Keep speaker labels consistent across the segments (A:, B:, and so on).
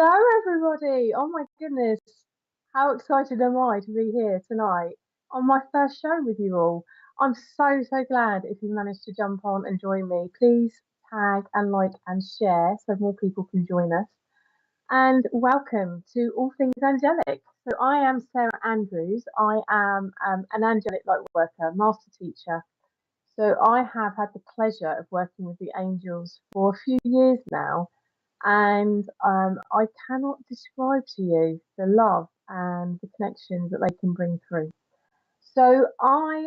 A: Hello, everybody. Oh my goodness. How excited am I to be here tonight on my first show with you all? I'm so glad if you managed to jump on and join me. Please tag and like and share so more people can join us. And welcome to All Things Angelic. So I am Sarah Andrews. I am an angelic light worker, master teacher. So I have had the pleasure of working with the angels for a few years now, and I cannot describe to you the love and the connections that they can bring through. So I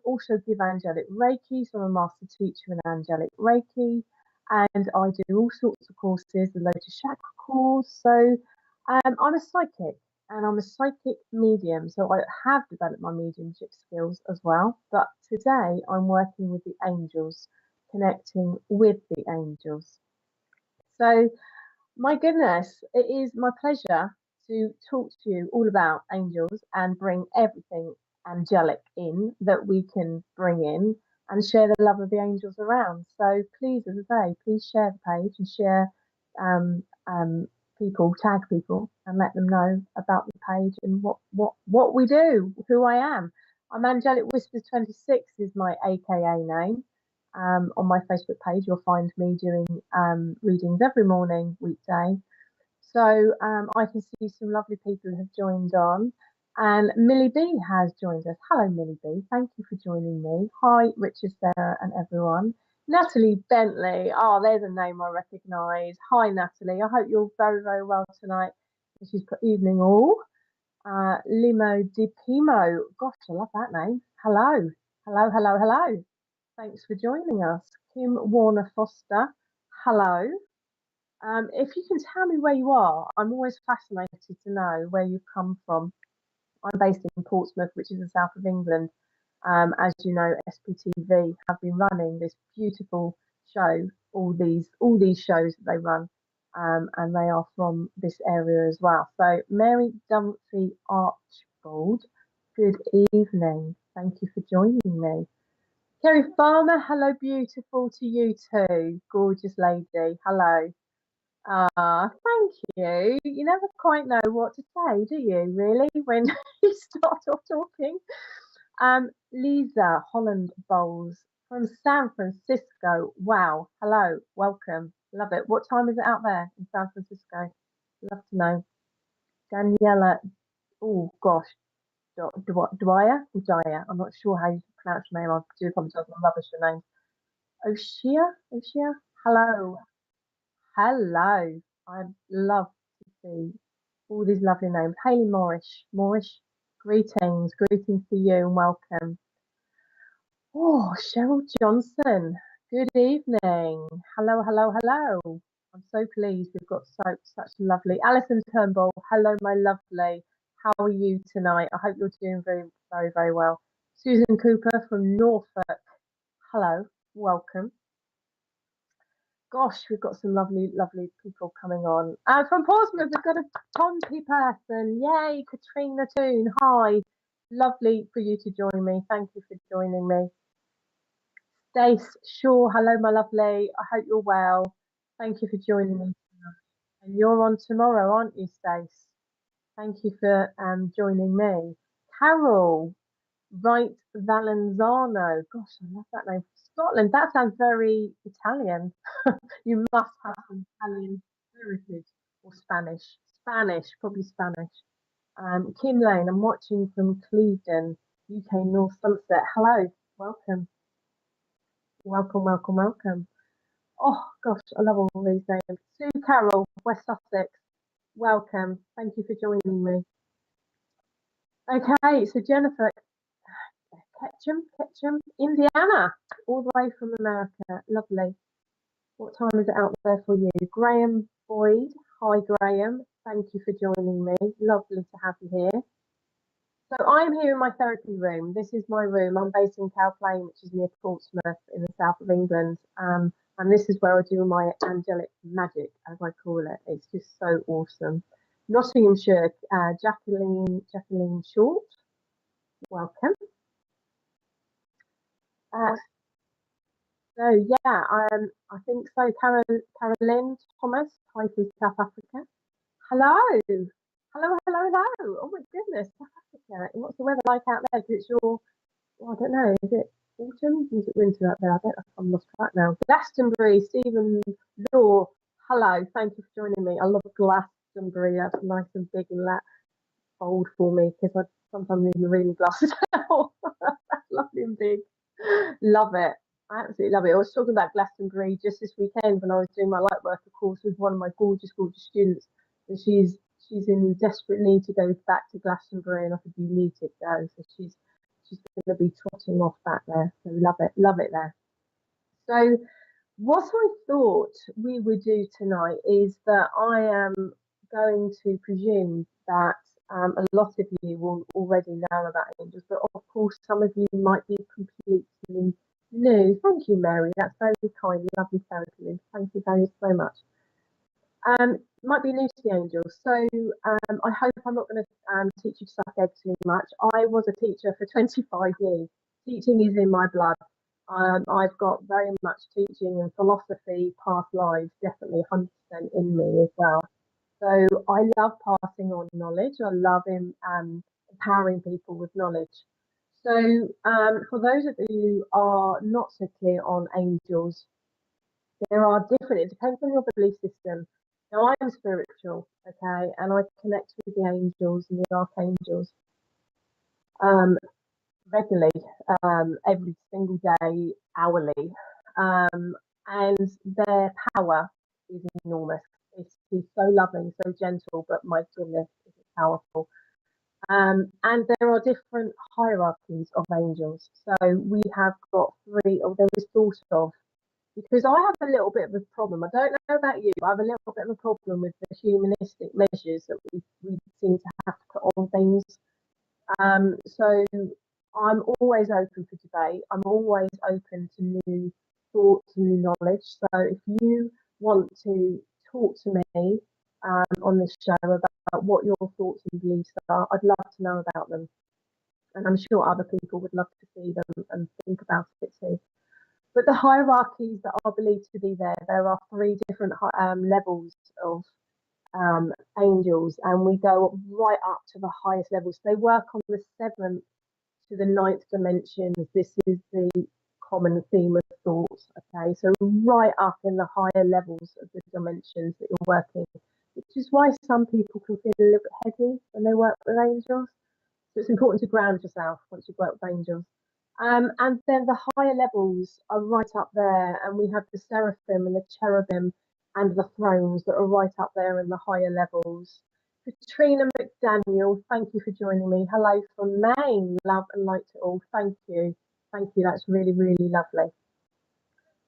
A: also give angelic Reiki, so I'm a master teacher in angelic Reiki, and I do all sorts of courses, the Lotus Chakra course. So I'm a psychic and I'm a psychic medium, so I have developed my mediumship skills as well. But today I'm working with the angels, connecting with the angels. So my goodness, it is my pleasure to talk to you all about angels and bring everything angelic in that we can bring in and share the love of the angels around. So please, as I say, please share the page and share um, people, tag people, and let them know about the page and what we do, who I am. I'm Angelic Whispers 26 is my AKA name. On my Facebook page, you'll find me doing readings every morning, weekday. So I can see some lovely people who have joined on. And Millie B has joined us. Hello, Millie B. Thank you for joining me. Hi, Richard, Sarah, and everyone. Natalie Bentley. Oh, there's a name I recognise. Hi, Natalie. I hope you're very well tonight. She's put evening all. Limo Di Pimo. Gosh, I love that name. Hello. Thanks for joining us. Kim Warner Foster. Hello. If you can tell me where you are, I'm always fascinated to know where you've come from. I'm based in Portsmouth, which is the south of England. As you know, SPTV have been running this beautiful show, all these shows that they run, and they are from this area as well. So, Mary Dunphy Archbold, good evening. Thank you for joining me. Kerry Farmer, hello, beautiful to you too, gorgeous lady. Hello. Thank you. You never quite know what to say, do you, really, when you start off talking? Lisa Holland Bowles from San Francisco. Wow. Hello. Welcome. Love it. What time is it out there in San Francisco? Love to know. Daniela. Oh, gosh. Dwyer? Dwyer. I'm not sure how you pronounce your name. I do apologize. I'm rubbish for names. Oshia? Hello. Hello. I love to see all these lovely names. Hayley Morrish, greetings to you and welcome. Oh, Cheryl Johnson, good evening. Hello. I'm so pleased we've got such lovely Alison Turnbull. Hello, my lovely. How are you tonight? I hope you're doing very well. Susan Cooper from Norfolk. Hello, welcome. Gosh, we've got some lovely people coming on. From Portsmouth, we've got a Pompey person. Yay, Katrina Toon. Hi. Lovely for you to join me. Thank you for joining me. Stace Shaw. Hello, my lovely. I hope you're well. Thank you for joining me. And you're on tomorrow, aren't you, Stace? Thank you for joining me. Carol. Right Valenzano. Gosh, I love that name. Scotland. That sounds very Italian. You must have some Italian heritage or Spanish. Probably Spanish. Kim Lane, I'm watching from Clevedon, UK North Somerset. Hello, welcome. Welcome. Oh gosh, I love all these names. Sue Carroll, West Sussex. Welcome. Thank you for joining me. Okay, so Jennifer Ketchum, Indiana, all the way from America. Lovely. What time is it out there for you? Graham Boyd. Hi, Graham. Thank you for joining me. Lovely to have you here. So I'm here in my therapy room. This is my room. I'm based in Cow Plain, which is near Portsmouth in the south of England. And this is where I do my angelic magic, as I call it. It's just so awesome. Nottinghamshire, Jacqueline Short. Welcome. So yeah, I think so. Carolyn Thomas, hi from South Africa. Hello. Hello, hello, hello. Oh my goodness, South Africa. What's the weather like out there? 'Cause it's your, well, I don't know, is it autumn? Is it winter out there? I don't know. I'm lost track now. Glastonbury, Stephen Law. Hello, thank you for joining me. I love Glastonbury. That's nice and big and bold for me because I sometimes need my reading glasses out. That's lovely and big. Love it. I absolutely love it. I was talking about Glastonbury just this weekend when I was doing my light worker course with one of my gorgeous, gorgeous students, and she's in desperate need to go back to Glastonbury, and I said you need to go. So she's going to be trotting off back there. So love it there. So what I thought we would do tonight is that I am going to presume that a lot of you will already know about angels, but of course, some of you might be completely new. Thank you, Mary. That's very kind, lovely, therapy. Thank you very so much. Might be new to the angels, so I hope I'm not going to teach you to suck eggs too much. I was a teacher for 25 years. Teaching is in my blood. I've got very much teaching and philosophy, past lives, definitely 100% in me as well. So I love passing on knowledge. I love empowering people with knowledge. So for those of you who are not so clear on angels, there are different, it depends on your belief system. Now, I am spiritual, okay, and I connect with the angels and the archangels um, regularly, every single day, hourly. And their power is enormous. It's so loving, so gentle, but my goodness, it's powerful. And there are different hierarchies of angels. So we have got three, or there is sort of, because I have a little bit of a problem. I don't know about you, but I have a little bit of a problem with the humanistic measures that we seem to have to put on things. So I'm always open for debate. I'm always open to new thoughts, new knowledge. So if you want to talk to me on this show about what your thoughts and beliefs are, I'd love to know about them. And I'm sure other people would love to see them and think about it too. But the hierarchies that are believed to be there are three different levels of angels, and we go right up to the highest levels. They work on the seventh to the ninth dimensions. This is the common theme of thoughts. Okay, so right up in the higher levels of the dimensions that you're working, which is why some people can feel a little bit heavy when they work with angels. So it's important to ground yourself once you work with angels. And then the higher levels are right up there, and we have the seraphim and the cherubim and the thrones that are right up there in the higher levels. Katrina McDaniel, thank you for joining me. Hello from Maine. Love and light to all. Thank you. Thank you. That's really, really lovely.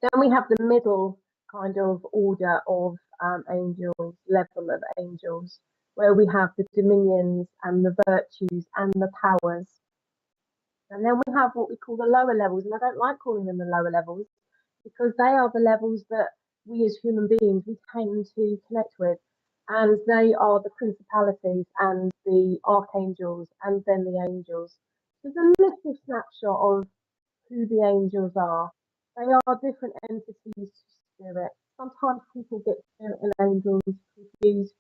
A: Then we have the middle kind of order of angels, level of angels, where we have the dominions and the virtues and the powers. And then we have what we call the lower levels, and I don't like calling them the lower levels because they are the levels that we as human beings we tend to connect with, and they are the principalities and the archangels and then the angels. There's a little snapshot of who the angels are. They are different entities to spirit. Sometimes people get spirit and angels confused.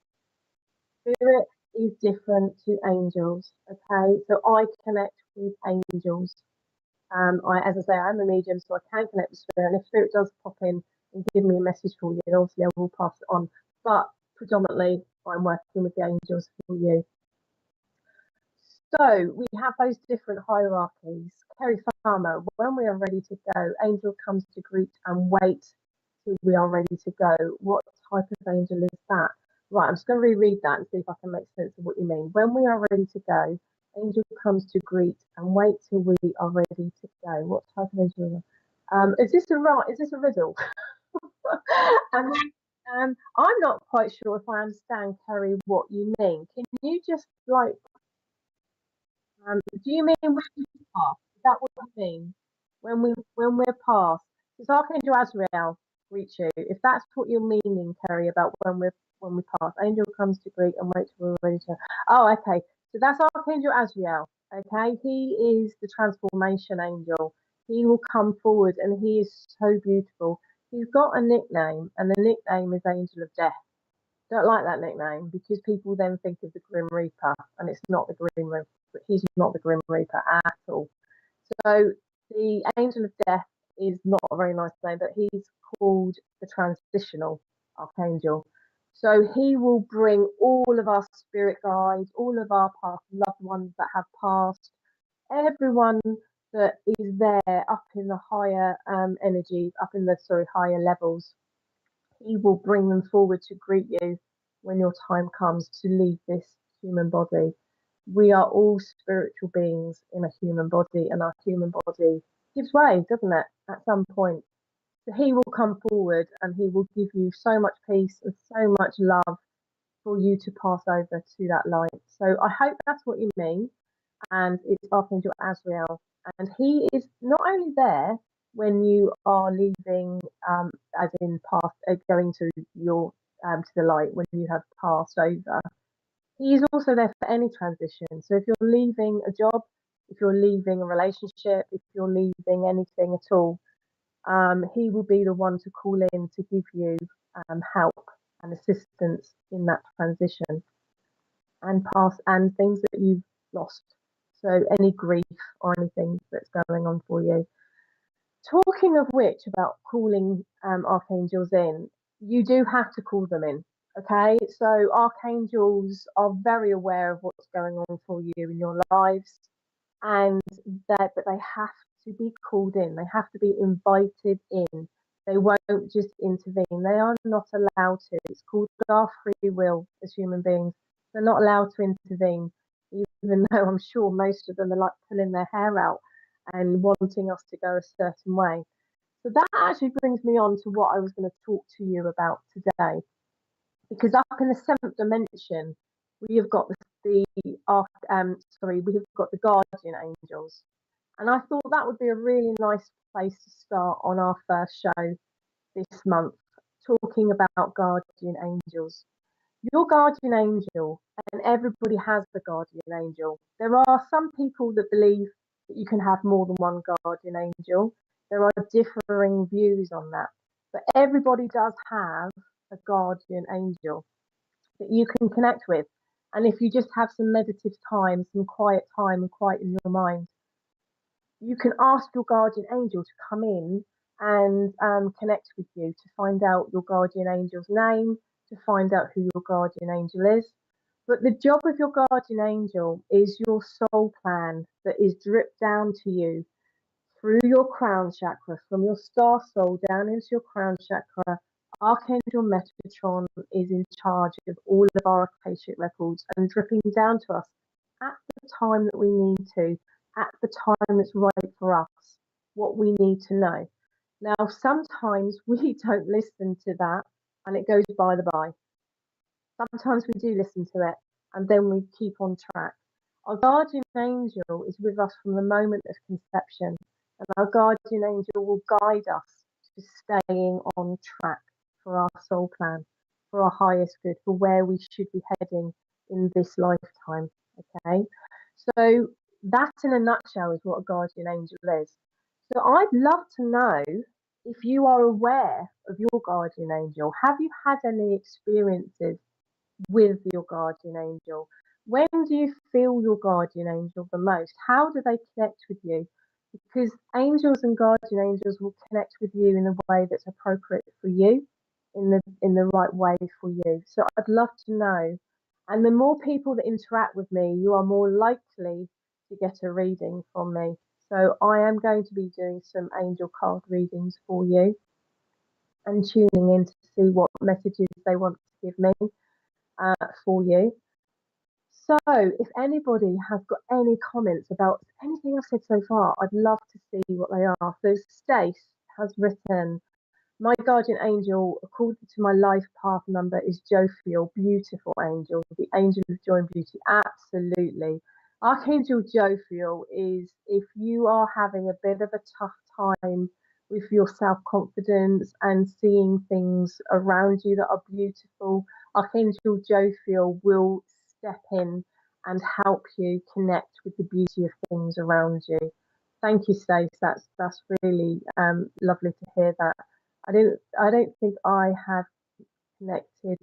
A: Spirit is different to angels. Okay, so I connect with angels. As I say, I'm a medium, so I can connect with spirit. And if spirit does pop in and give me a message for you, then obviously I will pass it on. But predominantly, I'm working with the angels for you. So we have those different hierarchies. Kerry Farmer, when we are ready to go, angel comes to greet and wait till we are ready to go. What type of angel is that? Right, I'm just going to reread that and see if I can make sense of what you mean. When we are ready to go, angel comes to greet and wait till we are ready to go. What type of angel? Is this a riddle? I'm not quite sure if I understand, Kerry, what you mean. Can you just do you mean when we pass? Is that what you mean? When we're past? Does Archangel Azrael reach you? If that's what you're meaning, Kerry, about when we pass, angel comes to greet and wait till we're ready to. Oh, okay. So that's Archangel Azrael. Okay, he is the transformation angel. He will come forward, and he is so beautiful. He's got a nickname, and the nickname is Angel of Death. Don't like that nickname because people then think of the Grim Reaper, and it's not the Grim Reaper. He's not the Grim Reaper at all. So the Angel of Death is not a very nice name, but he's called the Transitional Archangel. So he will bring all of our spirit guides, all of our past loved ones that have passed, everyone that is there up in the higher energies, up in the higher levels. He will bring them forward to greet you when your time comes to leave this human body. We are all spiritual beings in a human body, and our human body gives way, doesn't it, at some point? So he will come forward and he will give you so much peace and so much love for you to pass over to that light. So I hope that's what you mean. And it's Archangel Azrael. And he is not only there when you are leaving, as in past, going to your to the light when you have passed over. He's also there for any transition. So if you're leaving a job, if you're leaving a relationship, if you're leaving anything at all, he will be the one to call in to give you help and assistance in that transition and pass and things that you've lost. So any grief or anything that's going on for you. Talking of which, about calling archangels in, you do have to call them in. Okay, so archangels are very aware of what's going on for you in your lives, and but they have to be called in. They have to be invited in. They won't just intervene. They are not allowed to. It's called our free will as human beings. They're not allowed to intervene, even though I'm sure most of them are like pulling their hair out and wanting us to go a certain way. So that actually brings me on to what I was going to talk to you about today. Because up in the seventh dimension, we have got we have got the guardian angels. And I thought that would be a really nice place to start on our first show this month, talking about guardian angels. Your guardian angel, and everybody has the guardian angel. There are some people that believe that you can have more than one guardian angel. There are differing views on that, but everybody does have a guardian angel that you can connect with. And if you just have some meditative time, some quiet time and quiet in your mind, you can ask your guardian angel to come in and connect with you to find out your guardian angel's name, to find out who your guardian angel is. But the job of your guardian angel is your soul plan that is dripped down to you through your crown chakra, from your star soul down into your crown chakra. Archangel Metatron is in charge of all of our Akashic records and dripping down to us at the time that we need to, at the time that's right for us, what we need to know. Now, sometimes we don't listen to that and it goes by the by. Sometimes we do listen to it and then we keep on track. Our guardian angel is with us from the moment of conception, and our guardian angel will guide us to staying on track for our soul plan, for our highest good, for where we should be heading in this lifetime. Okay, so that in a nutshell is what a guardian angel is. So I'd love to know if you are aware of your guardian angel. Have you had any experiences with your guardian angel? When do you feel your guardian angel the most? How do they connect with you? Because angels and guardian angels will connect with you in a way that's appropriate for you, in the right way for you. So I'd love to know. And the more people that interact with me, you are more likely to get a reading from me. So I am going to be doing some angel card readings for you and tuning in to see what messages they want to give me for you. So, if anybody has got any comments about anything I've said so far, I'd love to see what they are. So, Stace has written, my guardian angel, according to my life path number, is Jophiel, beautiful angel, the angel of joy and beauty. Absolutely. Archangel Jophiel is, if you are having a bit of a tough time with your self confidence and seeing things around you that are beautiful, Archangel Jophiel will step in and help you connect with the beauty of things around you. Thank you, Stace. That's really lovely to hear that. I don't think I have connected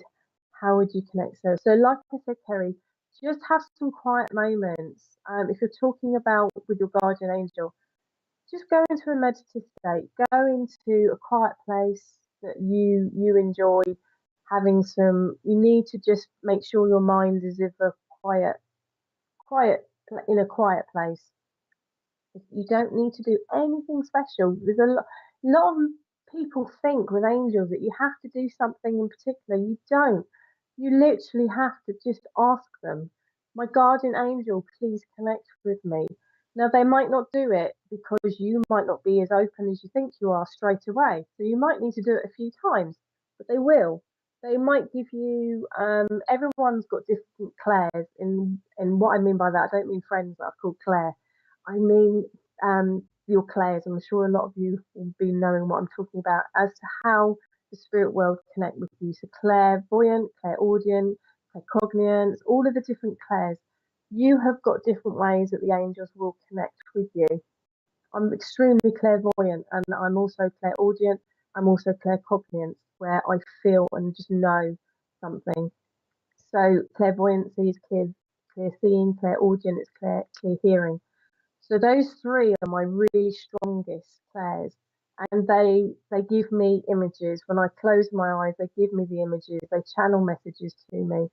A: how would you connect? So like I said, Kerry, just have some quiet moments. If you're talking about with your guardian angel, just go into a meditative state. Go into a quiet place that you enjoy. Having some, you need to just make sure your mind is in a quiet, quiet in a quiet place. You don't need to do anything special. There's lot of people think with angels that you have to do something in particular. You don't. You literally have to just ask them, my guardian angel, please connect with me. Now, they might not do it because you might not be as open as you think you are straight away. So you might need to do it a few times, but they will. They might give you, everyone's got different Claires. And what I mean by that, I don't mean friends that are called Claire. I mean, your Claires. I'm sure a lot of you will be knowing what I'm talking about as to how the spirit world connect with you. So clairvoyant, clairaudient, claircognizant, all of the different Claires. You have got different ways that the angels will connect with you. I'm extremely clairvoyant and I'm also clairaudient. I'm also claircognizant, where I feel and just know something. So clairvoyancy is clear seeing, clairaudient is clear hearing. So those three are my really strongest clairs, and they give me images. When I close my eyes, they give me the images. They channel messages to me.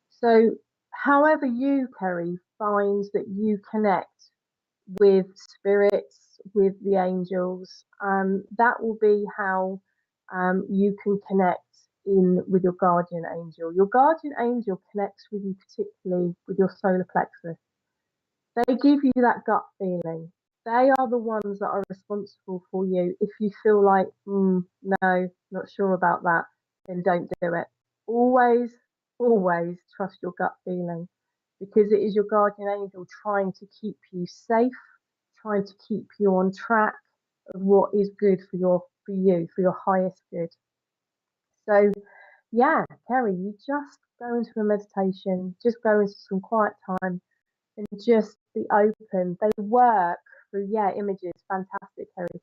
A: So however you, Kerry, find that you connect with spirits, with the angels, that will be how you can connect in with your guardian angel. Your guardian angel connects with you particularly with your solar plexus. They give you that gut feeling. They are the ones that are responsible for you. If you feel like, no, not sure about that, then don't do it. Always, always trust your gut feeling, because it is your guardian angel trying to keep you safe, trying to keep you on track of what is good for you, for your highest good. So yeah, Kerry, you just go into a meditation, just go into some quiet time and just be open. They work through, yeah, images, fantastic, Kerry.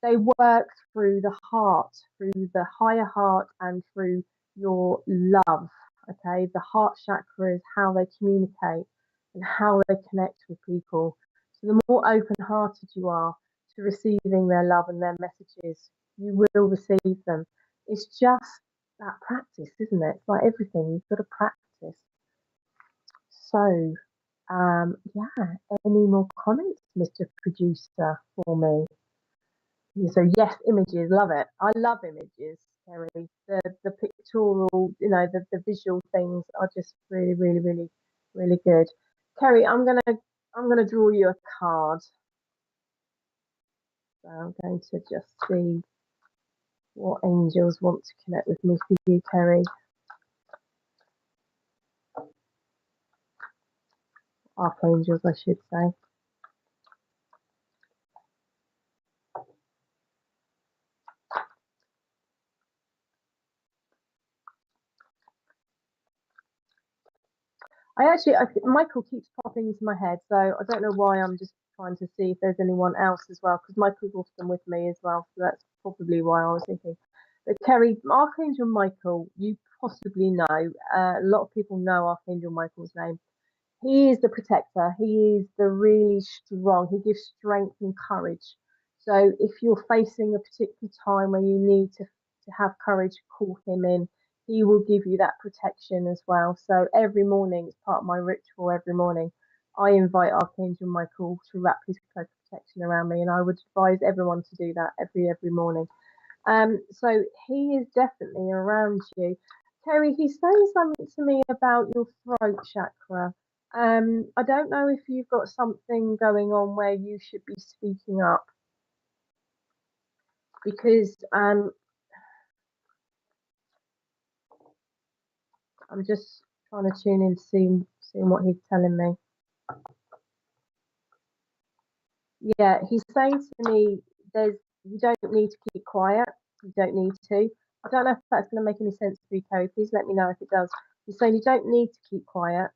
A: They work through the heart, through the higher heart, and through your love. Okay, the heart chakra is how they communicate and how they connect with people. So the more open-hearted you are to receiving their love and their messages, you will receive them. It's just that practice, isn't it? It's like everything, you've got to practice. So yeah, any more comments, Mr. Producer, for me? So yes, images, love it. I love images, Kerry. The pictorial, the visual things are just really, really, really, really good. Kerry, I'm gonna draw you a card. So I'm going to just see what angels want to connect with me for you, Kerry. Archangels, I should say. Michael keeps popping into my head, so I don't know why. I'm just trying to see if there's anyone else as well, because Michael's often with me as well, so that's probably why I was thinking. But Kerry, Archangel Michael, you possibly know. A lot of people know Archangel Michael's name. He is the protector. He is the really strong. He gives strength and courage. So if you're facing a particular time where you need to have courage, call him in. He will give you that protection as well. So every morning, it's part of my ritual every morning. I invite Archangel Michael to wrap his cloak of protection around me, and I would advise everyone to do that every morning. So he is definitely around you. Terry, he's saying something to me about your throat chakra. I don't know if you've got something going on where you should be speaking up, because I'm just trying to tune in to seeing what he's telling me. Yeah, he's saying to me, you don't need to keep quiet. You don't need to. I don't know if that's going to make any sense to you, Terry. Please let me know if it does. He's saying you don't need to keep quiet.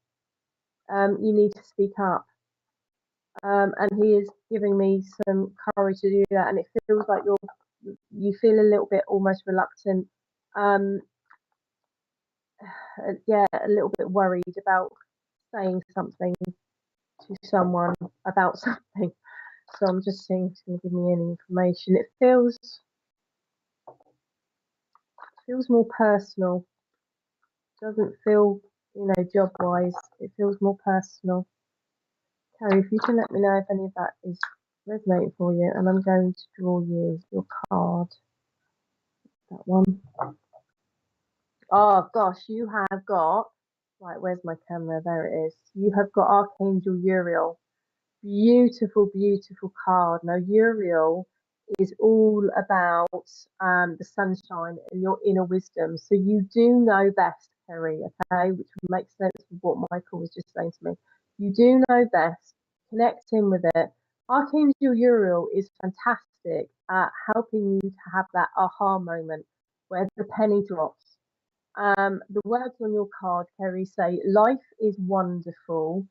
A: You need to speak up. And he is giving me some courage to do that. And it feels like you feel a little bit almost reluctant. yeah, a little bit worried about saying something to someone about something. So I'm just seeing if it's going to give me any information. It feels more personal. Doesn't feel, job wise. It feels more personal. Carrie, if you can let me know if any of that is resonating for you, and I'm going to draw you your card. That one. Oh gosh, you have got, right, where's my camera? There it is. You have got Archangel Uriel. Beautiful, beautiful card. Now, Uriel is all about the sunshine and your inner wisdom. So you do know best, Kerry, okay, which would make sense with what Michael was just saying to me. You do know best. Connect in with it. Archangel Uriel is fantastic at helping you to have that aha moment where the penny drops. The words on your card, Kerry, say, life is wonderful.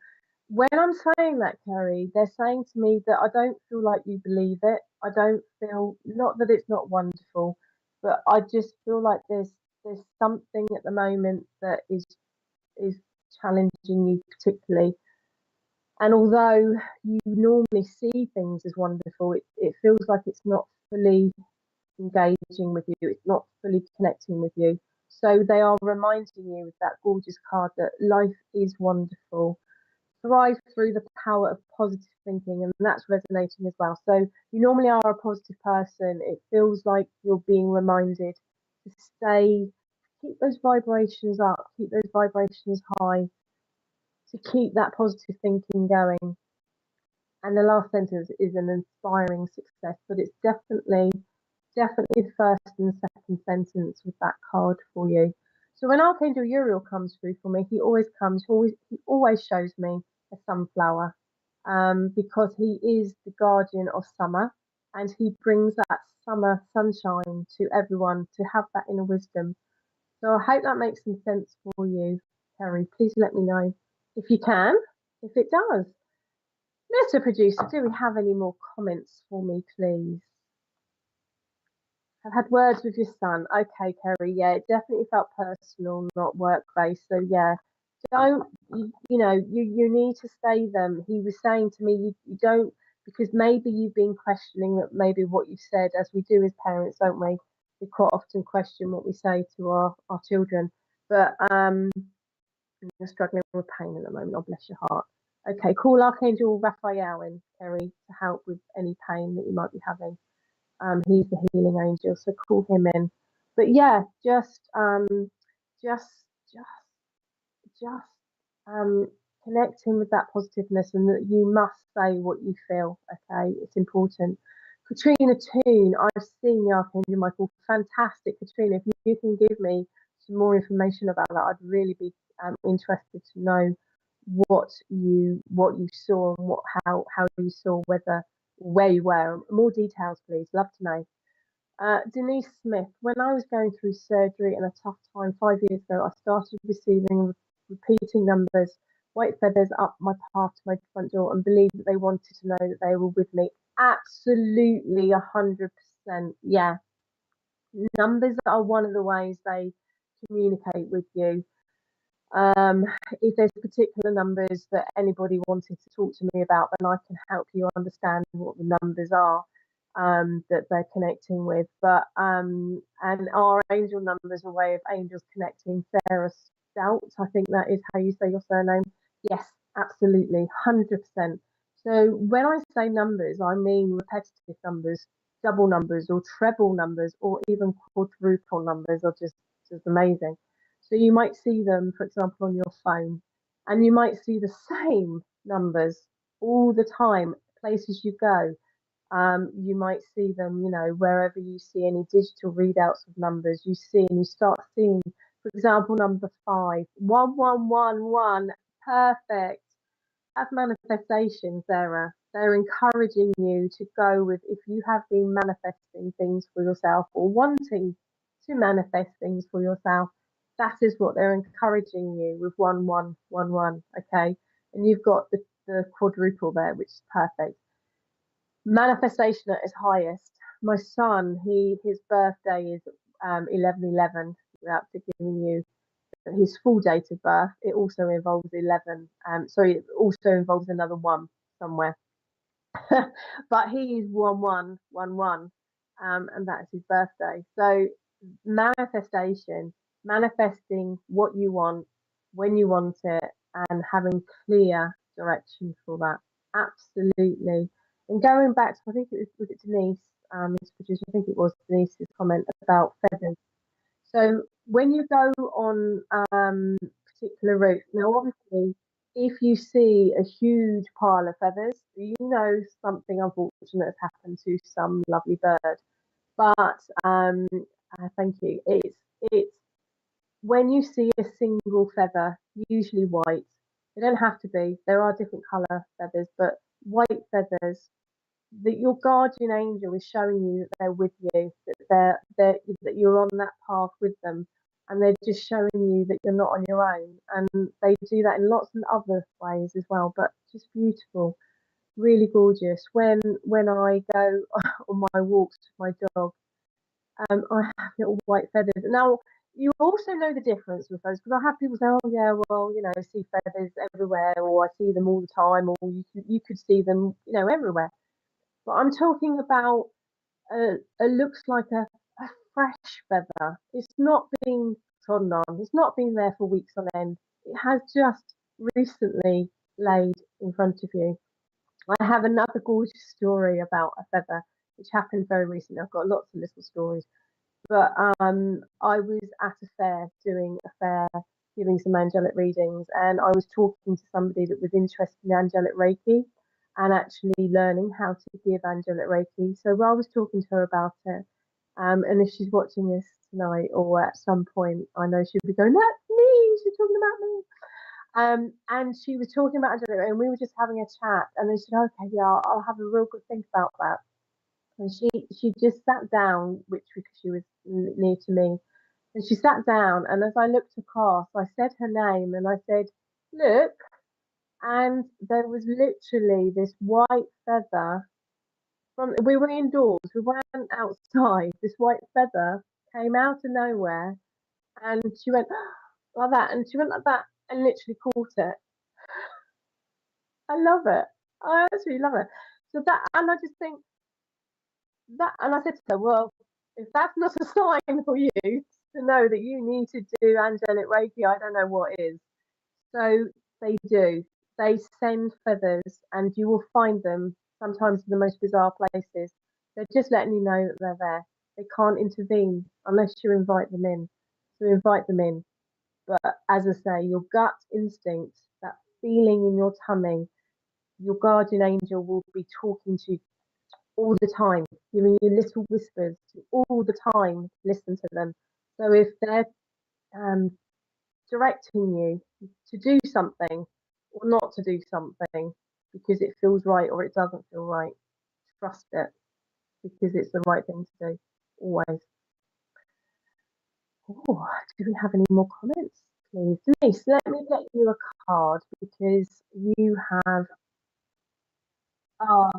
A: When I'm saying that, Kerry, they're saying to me that I don't feel like you believe it. I don't feel, not that it's not wonderful, but I just feel like there's something at the moment that is challenging you particularly. And although you normally see things as wonderful, it feels like it's not fully engaging with you, it's not fully connecting with you. So they are reminding you with that gorgeous card that life is wonderful. Thrive through the power of positive thinking, and that's resonating as well. So you normally are a positive person. It feels like you're being reminded to keep those vibrations up, keep those vibrations high, to keep that positive thinking going. And the last sentence is an inspiring success, but it's definitely the first and second sentence with that card for you. So when Archangel Uriel comes through for me, he always shows me a sunflower, because he is the guardian of summer, and he brings that summer sunshine to everyone to have that inner wisdom. So I hope that makes some sense for you, Kerry. Please let me know if you can, if it does. Mr. Producer, do we have any more comments for me, please? I've had words with your son. Okay, Kerry. Yeah, it definitely felt personal, not work based. So yeah, don't you need to say them. He was saying to me, you don't, because maybe you've been questioning that maybe what you've said, as we do as parents, don't we? We quite often question what we say to our children. But you're struggling with pain at the moment. Oh, bless your heart. Okay, call Archangel Raphael in, Kerry, to help with any pain that you might be having. He's the healing angel, so call him in. But yeah, just just connecting with that positiveness, and that you must say what you feel. Okay, it's important. Katrina Toon, I've seen the Archangel Michael. Fantastic, Katrina. If you can give me some more information about that, I'd really be interested to know what you saw, and how you saw, where you were. More details, please. Love to know. Denise Smith, when I was going through surgery and a tough time 5 years ago, I started receiving repeating numbers, white feathers up my path to my front door, and believed that they wanted to know that they were with me. Absolutely, 100%. Yeah. Numbers are one of the ways they communicate with you. If there's particular numbers that anybody wanted to talk to me about, then I can help you understand what the numbers are that they're connecting with. But and our angel numbers are a way of angels connecting. Sarah Stout, I think that is how you say your surname. Yes, absolutely, 100%. So when I say numbers, I mean repetitive numbers, double numbers, or treble numbers, or even quadruple numbers are just amazing. So you might see them, for example, on your phone, and you might see the same numbers all the time, places you go. You might see them, wherever you see any digital readouts of numbers, you see, and you start seeing, for example, number 5, 1111, perfect. As manifestations, they're encouraging you to go with, if you have been manifesting things for yourself or wanting to manifest things for yourself, that is what they're encouraging you with 1111. Okay, and you've got the quadruple there, which is perfect. Manifestation at its highest. My son, his birthday is 1111. Without giving you his full date of birth. It also involves 11. Sorry, it also involves another one somewhere. But he is 1111, and that's his birthday. So manifestation, manifesting what you want when you want it, and having clear direction for that. Absolutely. And going back to, I think was it Denise, Mr. Producer, I think it was Denise's comment about feathers. So when you go on particular routes, now obviously, if you see a huge pile of feathers, you know something unfortunate has happened to some lovely bird. But thank you. It's when you see a single feather, usually white. They don't have to be. There are different colour feathers, but white feathers, that your guardian angel is showing you that they're with you, that that you're on that path with them, and they're just showing you that you're not on your own. And they do that in lots of other ways as well, but just beautiful, really gorgeous. When I go on my walks with my dog, I have little white feathers. Now, you also know the difference with those, because I have people say, "Oh yeah, well, I see feathers everywhere, or I see them all the time, or you could see them, everywhere." But I'm talking about it looks like a fresh feather. It's not been trodden on. It's not been there for weeks on end. It has just recently laid in front of you. I have another gorgeous story about a feather which happened very recently. I've got lots of little stories. But I was at a fair, doing a fair, giving some angelic readings, and I was talking to somebody that was interested in angelic Reiki and actually learning how to give angelic Reiki. So I was talking to her about it, and if she's watching this tonight or at some point, I know she'll be going, "That's me. She's talking about me." And she was talking about angelic, and we were just having a chat, and then she said, "Okay, yeah, I'll have a real good think about that." And she just sat down, which because she was near to me, and she sat down. And as I looked across, I said her name, and I said, "Look," and there was literally this white feather from. We were indoors, we weren't outside. This white feather came out of nowhere, and she went like that, and she went like that, and literally caught it. I love it. I absolutely love it. So that, and I just think that, and I said to her, "Well, if that's not a sign for you to know that you need to do angelic Reiki, I don't know what is." So they do. They send feathers, and you will find them sometimes in the most bizarre places. They're just letting you know that they're there. They can't intervene unless you invite them in. So invite them in. But as I say, your gut instinct, that feeling in your tummy, your guardian angel will be talking to you all the time, giving you little whispers all the time. Listen to them. So if they're um, directing you to do something or not to do something because it feels right or it doesn't feel right, trust it, because it's the right thing to do, always. Oh, do we have any more comments, please? Denise, let me get you a card because you have. Oh,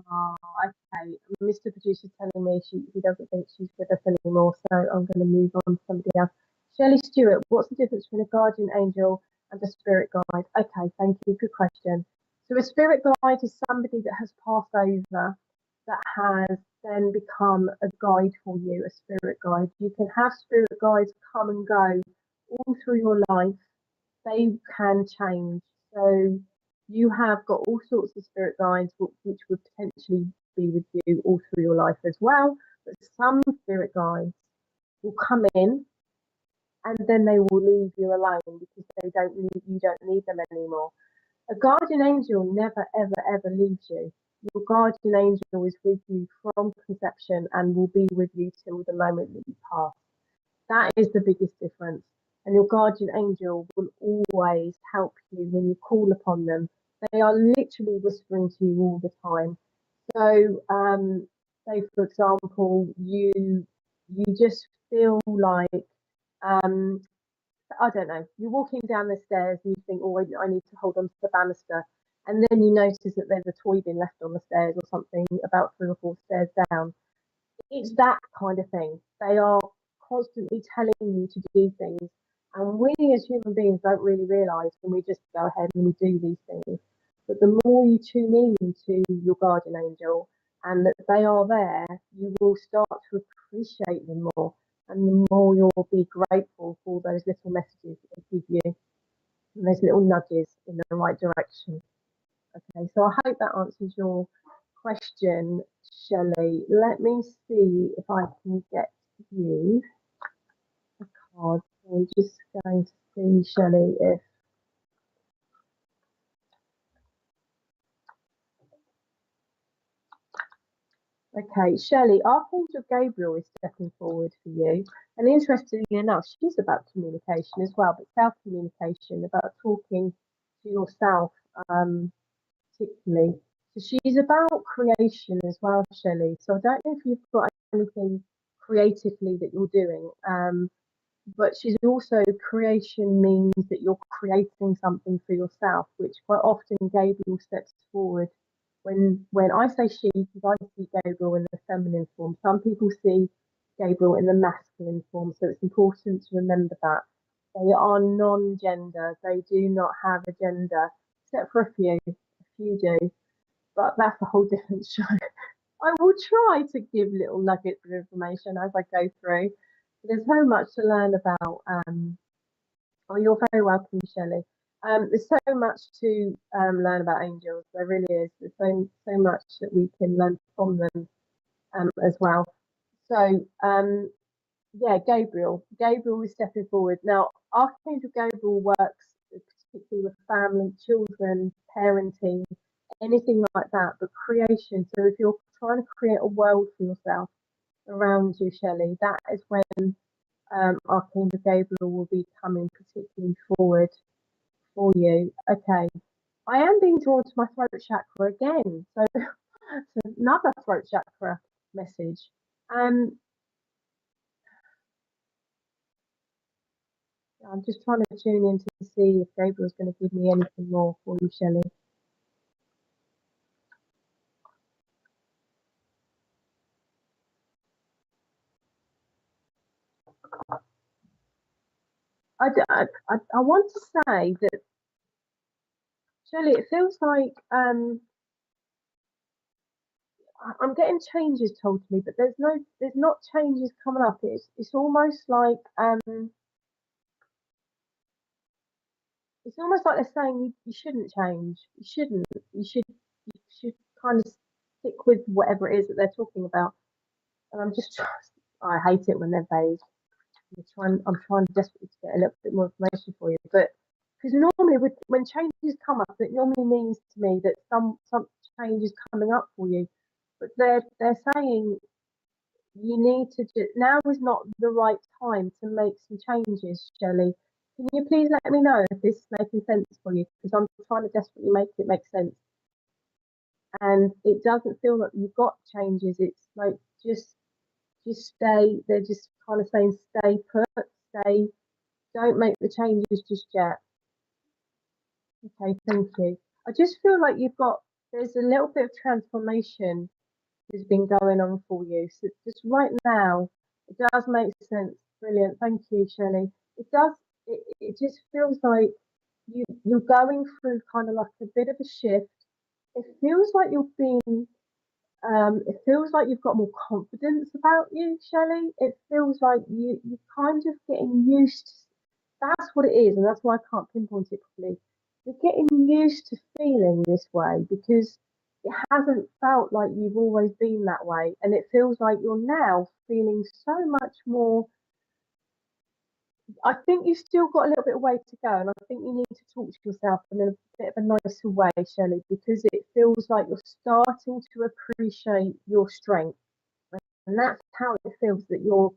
A: okay. Mr. Producer's telling me he doesn't think she's with us anymore, so I'm going to move on to somebody else. Shelley Stewart, what's the difference between a guardian angel and a spirit guide? Okay, thank you. Good question. So a spirit guide is somebody that has passed over, that has then become a guide for you, a spirit guide. You can have spirit guides come and go all through your life. They can change. So you have got all sorts of spirit guides which would potentially be with you all through your life as well. But some spirit guides will come in and then they will leave you alone because you don't need them anymore. A guardian angel never ever ever leaves you. Your guardian angel is with you from conception and will be with you till the moment that you pass. That is the biggest difference. And your guardian angel will always help you when you call upon them. They are literally whispering to you all the time. So, say for example, you just feel like, I don't know, you're walking down the stairs and you think, "Oh, I need to hold on to the banister," and then you notice that there's a toy bin left on the stairs or something about 3 or 4 stairs down. It's that kind of thing. They are constantly telling you to do things. And we as human beings don't really realise when we just go ahead and we do these things. But the more you tune in to your guardian angel and that they are there, you will start to appreciate them more. And the more you'll be grateful for those little messages that they give you and those little nudges in the right direction. Okay, so I hope that answers your question, Shelley. Let me see if I can get you a card. I'm just going to see, Shelley, if okay, Shelley, Archangel Gabriel is stepping forward for you. And interestingly enough, she's about communication as well, but self communication, about talking to yourself, particularly. So she's about creation as well, Shelley. So I don't know if you've got anything creatively that you're doing, but she's also creation means that you're creating something for yourself, which quite often Gabriel steps forward when I say she, because I see Gabriel in the feminine form. Some people see Gabriel in the masculine form, so it's important to remember that they are non-gender. They do not have a gender, except for a few. A few do, but that's a whole different show. I will try to give little nuggets of information as I go through. There's so much to learn about. Oh, you're very welcome, Shelley. There's so much to learn about angels. There really is. There's so much that we can learn from them as well. So yeah, Gabriel. Gabriel is stepping forward now. Archangel Gabriel works particularly with family, children, parenting, anything like that. But creation. So if you're trying to create a world for yourself around you, Shelley, that is when Archangel Gabriel will be coming particularly forward for you. Okay, I am being drawn to my throat chakra again. So, so another throat chakra message. I'm just trying to tune in to see if Gabriel's going to give me anything more for you, Shelley. I want to say that, Shelley, it feels like I'm getting changes told to me, but there's not changes coming up. It's almost like they're saying you shouldn't change. You shouldn't. You should kind of stick with whatever it is that they're talking about. And I hate it when they're vague. I'm trying desperately to get a little bit more information for you, but because normally when changes come up, it normally means to me that some change is coming up for you. But they're saying you need to now is not the right time to make some changes, Shelley. Can you please let me know if this is making sense for you? Because I'm trying to desperately make it make sense. And it doesn't feel like you've got changes. It's like just stay. They're just kind of saying stay put, stay. Don't make the changes just yet. Okay, thank you. I just feel like there's a little bit of transformation has been going on for you. So just right now, it does make sense. Brilliant. Thank you, Shelley. It does. It just feels like you're going through kind of like a bit of a shift. It feels like you're being. It feels like you've got more confidence about you, Shelley. It feels like you're kind of getting used. That's what it is, and that's why I can't pinpoint it properly. You're getting used to feeling this way because it hasn't felt like you've always been that way, and it feels like you're now feeling so much more. I think you've still got a little bit of way to go, and I think you need to talk to yourself in a bit of a nicer way, Shelley, because it feels like you're starting to appreciate your strength, and that's how it feels that you're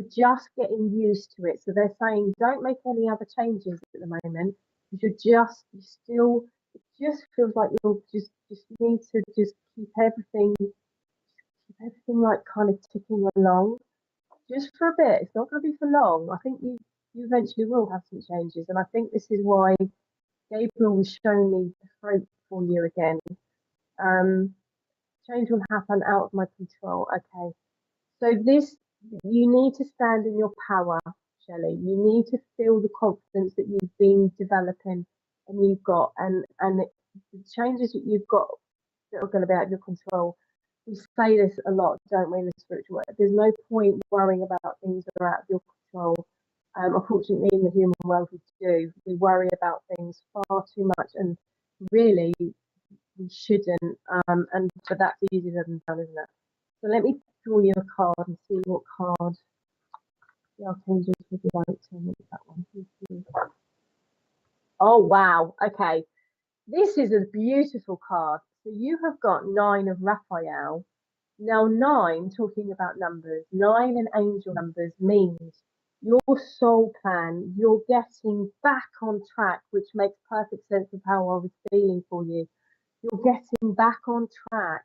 A: just getting used to it. So they're saying don't make any other changes at the moment because you still it just feels like you'll just need to just keep everything like kind of ticking along just for a bit. It's not going to be for long. I think you eventually will have some changes, and I think this is why Gabriel was showing me the throat for you again. Change will happen out of my control. Okay, so this you need to stand in your power, Shelley. You need to feel the confidence that you've been developing and you've got, and the changes that you've got that are going to be out of your control. We say this a lot, don't we, in the spiritual world? There's no point worrying about things that are out of your control. Unfortunately, in the human world, we do. We worry about things far too much, and really, we shouldn't. But that's easier than done, isn't it? So let me draw you a card and see what card the archangels would like to make that one. Oh wow! Okay, this is a beautiful card. So you have got 9 of Raphael. Now 9, talking about numbers, 9 and angel numbers means your soul plan, you're getting back on track, which makes perfect sense of how I was feeling for you. You're getting back on track,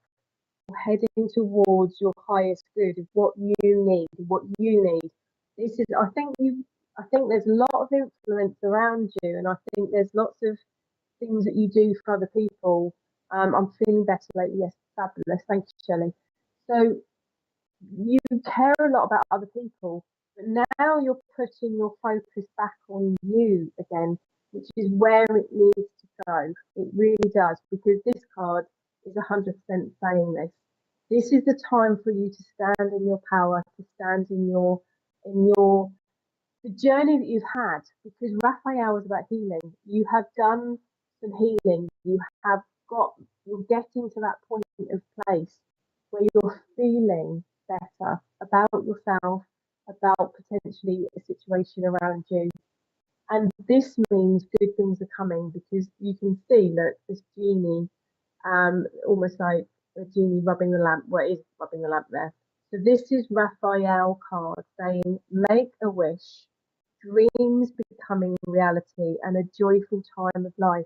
A: heading towards your highest good of what you need. This is, I think there's a lot of influence around you, and I think there's lots of things that you do for other people. I'm feeling better lately. Yes, fabulous. Thank you, Shelley. So you care a lot about other people, but now you're putting your focus back on you again, which is where it needs to go. It really does, because this card is 100% saying this. This is the time for you to stand in your power, to stand in your the journey that you've had, because Raphael is about healing. You have done some healing. You're getting to that point of place where you're feeling better about yourself, about potentially a situation around you. And this means good things are coming, because you can see that this genie, almost like a genie rubbing the lamp. Well, it is rubbing the lamp there. So this is Raphael card saying, make a wish, dreams becoming reality, and a joyful time of life.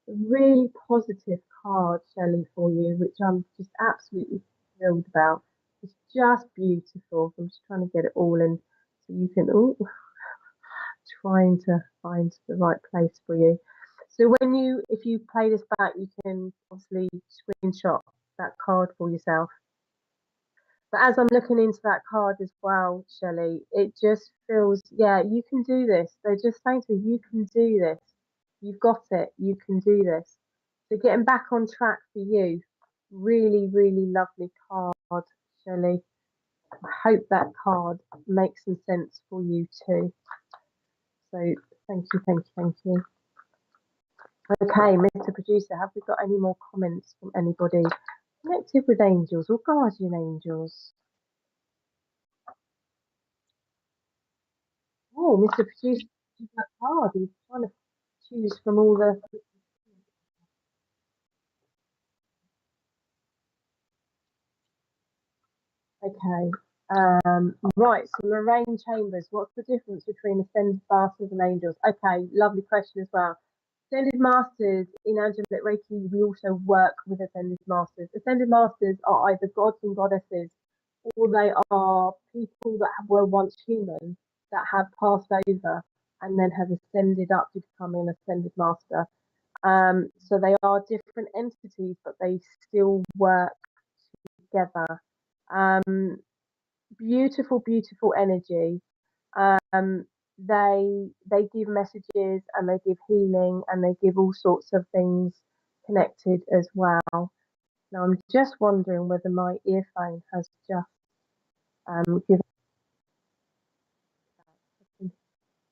A: A really positive card, Shelley, for you, which I'm just absolutely thrilled about. It's just beautiful. I'm just trying to get it all in so you can, trying to find the right place for you. So if you play this back, you can obviously screenshot that card for yourself. But as I'm looking into that card as well, Shelley, it just feels, yeah, you can do this. They're just saying to you, you can do this. You've got it. You can do this. So getting back on track for you. Really, really lovely card, Shelley. I hope that card makes some sense for you too. So thank you, thank you, thank you. Okay, Mr. Producer, have we got any more comments from anybody connected with angels or guardian angels? Oh, Mr. Producer, that card. He's trying to choose from all the. Okay. Right. So Lorraine Chambers, what's the difference between ascended masters and angels? Okay, lovely question as well. Ascended masters in Angelic Reiki, we also work with ascended masters. Ascended masters are either gods and goddesses, or they are people that were once human that have passed over and then have ascended up to becoming an ascended master. So they are different entities, but they still work together. Beautiful, beautiful energy. They give messages and they give healing and they give all sorts of things connected as well. Now I'm just wondering whether my earphone has just given.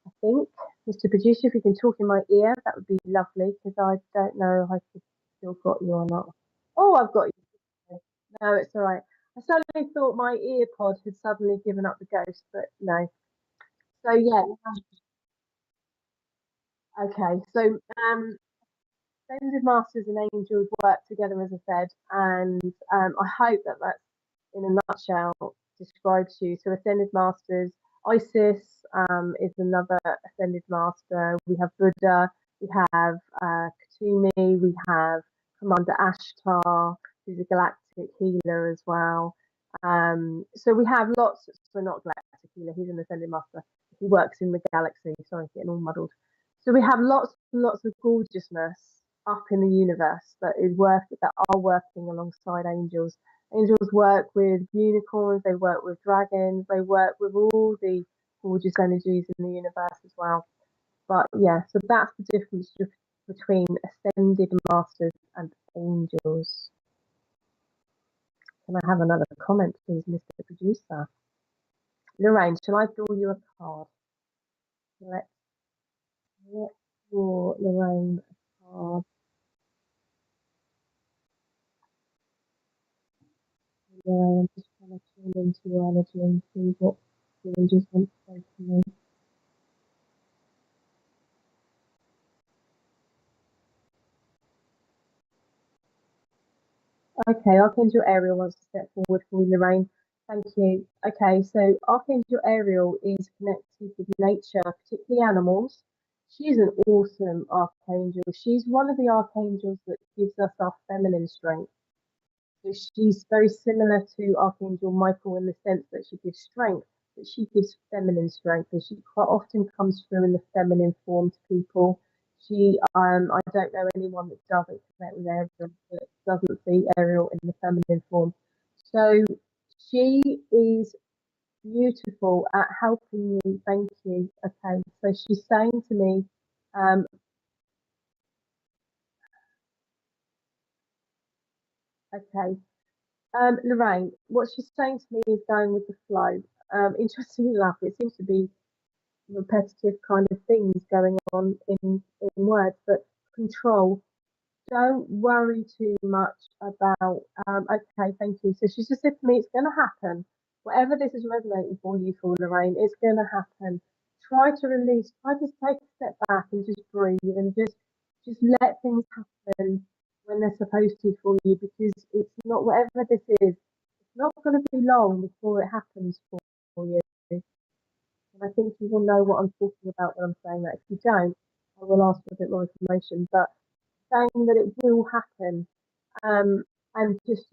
A: I think, Mr. Producer, if you can talk in my ear, that would be lovely, because I don't know if I've still got you or not. Oh, I've got you. No, it's all right. I suddenly thought my ear pod had suddenly given up the ghost, but no. So yeah, okay. So Ascended Masters and Angels work together, as I said, and I hope that that's in a nutshell describes you. So Ascended Masters, Isis is another Ascended Master. We have Buddha, we have Katumi, we have Commander Ashtar, who's a galactic healer as well. So we have lots. So not galactic healer, he's an Ascended Master. He works in the galaxy. Sorry, getting all muddled. So we have lots and lots of gorgeousness up in the universe that are working alongside angels. Angels work with unicorns, they work with dragons, they work with all the gorgeous energies in the universe as well. But yeah, so that's the difference between ascended masters and angels. Can I have another comment, please, Mr. Producer? Lorraine, shall I draw you a card? Let's draw Lorraine a card. Lorraine, I'm just trying to tune into your energy and see what the angels want to say to me. Okay, Archangel Ariel wants to step forward for you, Lorraine. Thank you. Okay, so Archangel Ariel is connected with nature, particularly animals. She's an awesome archangel. She's one of the archangels that gives us our feminine strength. So she's very similar to Archangel Michael in the sense that she gives strength, but she gives feminine strength, and she quite often comes through in the feminine form to people. I don't know anyone that doesn't connect with Ariel, that doesn't see Ariel in the feminine form. So she is beautiful at helping you. Thank you. Okay, so she's saying to me, okay, Lorraine, what she's saying to me is going with the flow. Interestingly enough, it seems to be repetitive kind of things going on in words, but control. Don't worry too much about. Okay, thank you. So she's just said to me, it's going to happen. Whatever this is resonating for you, for Lorraine, it's going to happen. Try to release. Try to take a step back and just breathe and just let things happen when they're supposed to for you, because it's not, whatever this is, it's not going to be long before it happens for you. And I think you will know what I'm talking about when I'm saying that. If you don't, I will ask for a bit more information. But saying that it will happen, and just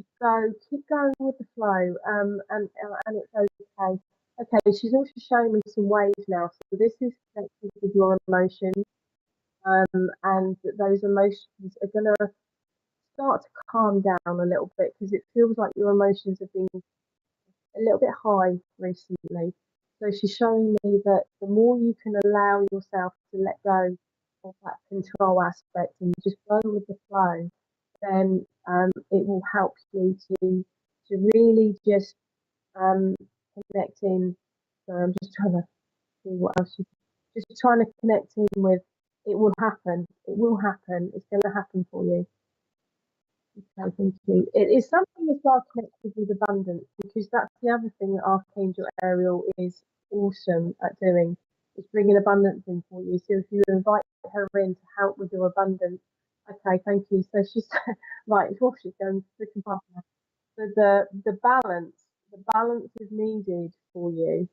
A: keep going with the flow, and it's okay. Okay, she's also showing me some waves now. So this is connected with your emotions, and those emotions are going to start to calm down a little bit, because it feels like your emotions have been a little bit high recently. So she's showing me that the more you can allow yourself to let go of that control aspect and just go with the flow, then it will help you to really just connect in. So I'm just trying to see what else you, just trying to connect in with. It will happen. It will happen. It's going to happen for you. Okay, thank you. It is something as well connected with abundance, because that's the other thing that Archangel Ariel is awesome at doing, is bringing abundance in for you. So if you invite her in to help with your abundance, okay, thank you. So she's right. Well, she's going freaking fast now. So the balance is needed for you.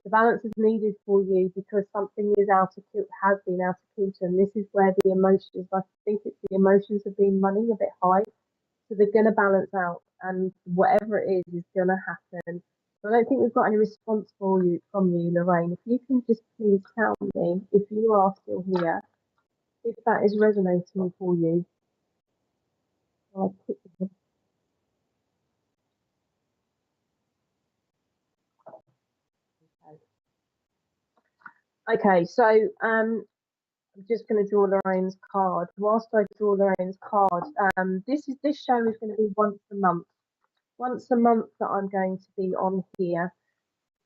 A: The balance is needed for you because something is out of kilter, has been out of kilter, and this is where the emotions, I think it's the emotions have been running a bit high, so they're going to balance out, and whatever it is going to happen. So I don't think we've got any response for you from you, Lorraine. If you can just please tell me if you are still here, if that is resonating for you. Okay, so I'm just going to draw Lorraine's card. Whilst I draw Lorraine's card, this show is going to be once a month. Once a month that I'm going to be on here,